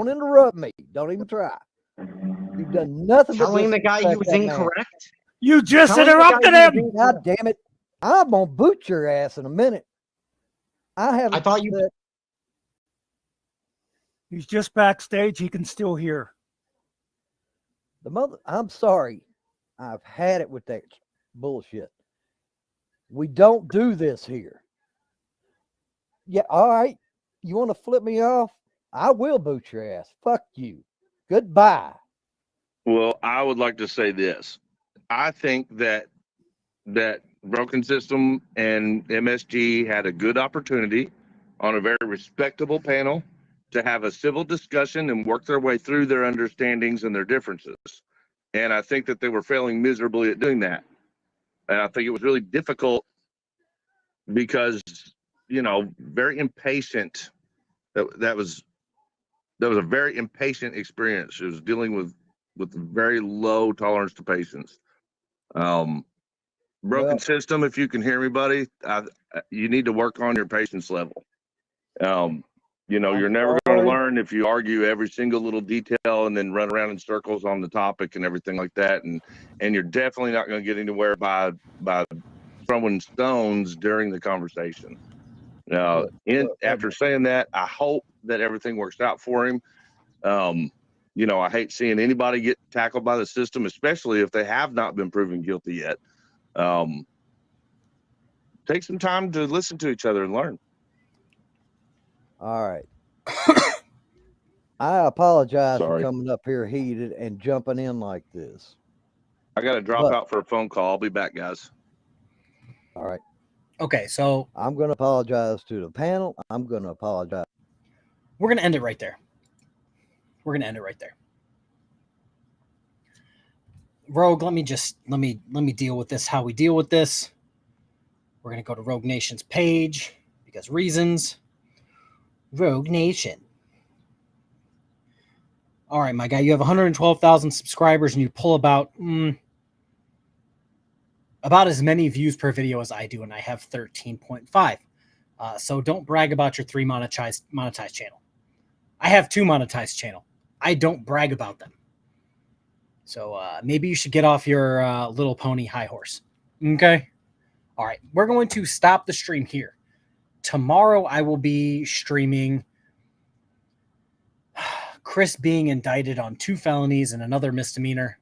interrupt me. Don't even try. You've done nothing but telling the guy he was incorrect. Man. You just interrupted him. God damn it. I'm gonna boot your ass in a minute. I thought you. He's just backstage. He can still hear. I'm sorry. I've had it with that bullshit. We don't do this here. Yeah, all right. You want to flip me off? I will boot your ass. Fuck you. Goodbye. Well, I would like to say this. I think that Broken System and MSG had a good opportunity on a very respectable panel to have a civil discussion and work their way through their understandings and their differences. And I think that they were failing miserably at doing that. And I think it was really difficult because, very impatient. That was that was a very impatient experience. It was dealing with very low tolerance to patience. Broken Well, system. If you can hear me, buddy, you need to work on your patience level. You know, I'm you're never going to sorry. learn if you argue every single little detail and then run around in circles on the topic and everything like that. And you're definitely not going to get anywhere by throwing stones during the conversation. Look, look, After saying that, I hope that everything works out for him. You know, I hate seeing anybody get tackled by the system, especially if they have not been proven guilty yet. Take some time to listen to each other and learn. all right. I apologize for Sorry. coming up here heated and jumping in like this. I got to drop But- out for a phone call. I'll be back, guys. All right. Okay, so I'm going to apologize to the panel. I'm going to apologize. we're going to end it right there. We're going to end it right there. Rogue, let me deal with this how we deal with this. We're going to go to Rogue Nation's page because reasons. Rogue Nation. All right, my guy, you have 112,000 subscribers and you pull about as many views per video as I do, and I have 13.5. So don't brag about your 3 monetized channel. I have 2 monetized channel. I don't brag about them. So maybe you should get off your little pony high horse. Okay? All right. We're going to stop the stream here. Tomorrow I will be streaming Chris being indicted on 2 felonies and another misdemeanor.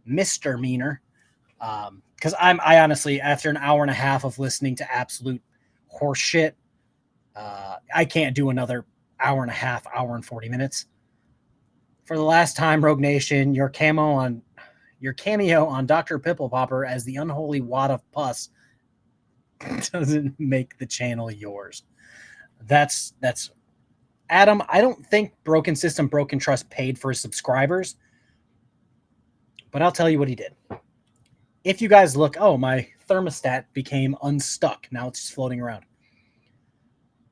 Because I honestly, after an hour and a half of listening to absolute horse shit, I can't do another hour and a half, hour and 40 minutes. For the last time, Rogue Nation, your cameo on Dr. Pimple Popper as the unholy wad of pus doesn't make the channel yours. That's Adam. I don't think Broken System, Broken Trust paid for his subscribers, but I'll tell you what he did. If you guys look, oh, my thermostat became unstuck. Now it's just floating around.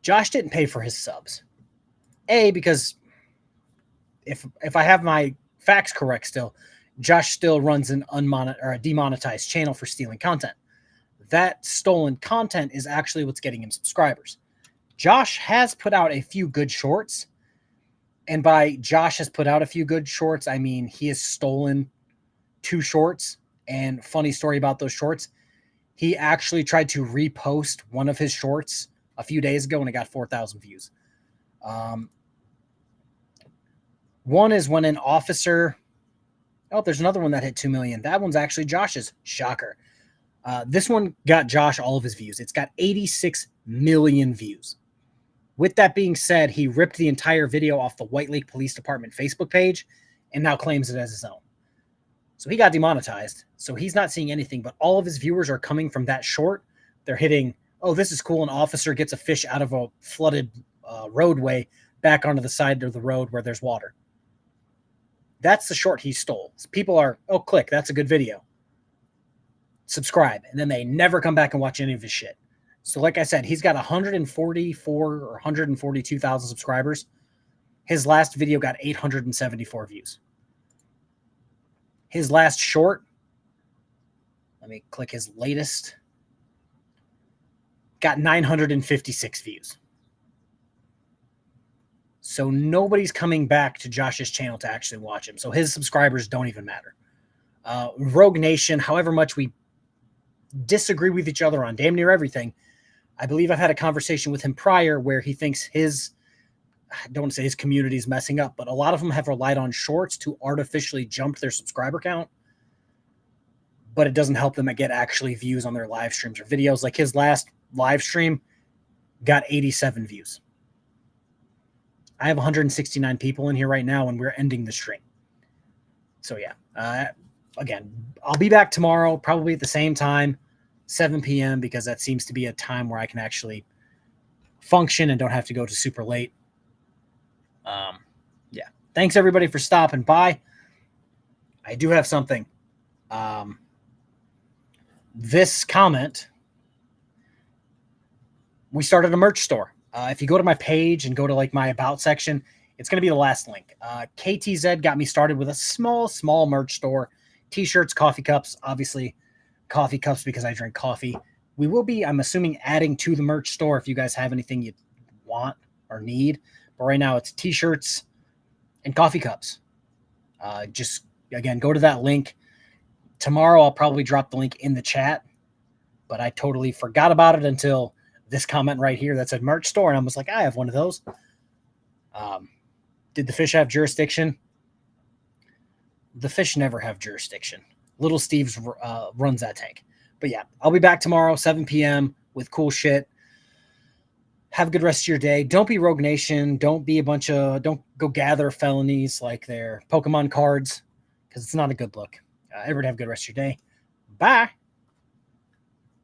Josh didn't pay for his subs. Because if I have my facts correct still, Josh still runs a demonetized channel for stealing content. That stolen content is actually what's getting him subscribers. Josh has put out a few good shorts. And by Josh has put out a few good shorts, I mean he has stolen 2 shorts. And funny story about those shorts, he actually tried to repost one of his shorts a few days ago and it got 4,000 views. One is when an officer... Oh, there's another one that hit 2 million. That one's actually Josh's. Shocker. This one got Josh all of his views. It's got 86 million views. With that being said, he ripped the entire video off the White Lake Police Department Facebook page and now claims it as his own. So he got demonetized. So he's not seeing anything, but all of his viewers are coming from that short. They're hitting, oh, this is cool. An officer gets a fish out of a flooded roadway back onto the side of the road where there's water. That's the short he stole. So people are, oh, click, that's a good video. Subscribe. And then they never come back and watch any of his shit. So like I said, he's got 144 or 142,000 subscribers. His last video got 874 views. His last short, let me click his latest, got 956 views. So nobody's coming back to Josh's channel to actually watch him. So his subscribers don't even matter. Rogue Nation, however much we disagree with each other on damn near everything, I believe I've had a conversation with him prior where he thinks I don't want to say his community is messing up, but a lot of them have relied on shorts to artificially jump their subscriber count, but it doesn't help them get actually views on their live streams or videos. Like his last live stream got 87 views. I have 169 people in here right now, and we're ending the stream. So yeah, again, I'll be back tomorrow, probably at the same time, 7 p.m., because that seems to be a time where I can actually function and don't have to go to super late. Yeah. Thanks everybody for stopping by. I do have something. This comment, we started a merch store. If you go to my page and go to like my about section, It's going to be the last link. KTZ got me started with a small merch store, t-shirts, coffee cups, obviously coffee cups because I drink coffee. We will be, I'm assuming, adding to the merch store if you guys have anything you want or need. But right now it's t-shirts and coffee cups. Just, again, go to that link. Tomorrow I'll probably drop the link in the chat, but I totally forgot about it until this comment right here that said merch store, and I was like, I have one of those. Did the fish have jurisdiction? The fish never have jurisdiction. Little Steve's runs that tank. But yeah, I'll be back tomorrow, 7 p.m. with cool shit. Have a good rest of your day. Don't be Rogue Nation. Don't go gather felonies like their Pokemon cards, because it's not a good look. Everybody have a good rest of your day. Bye.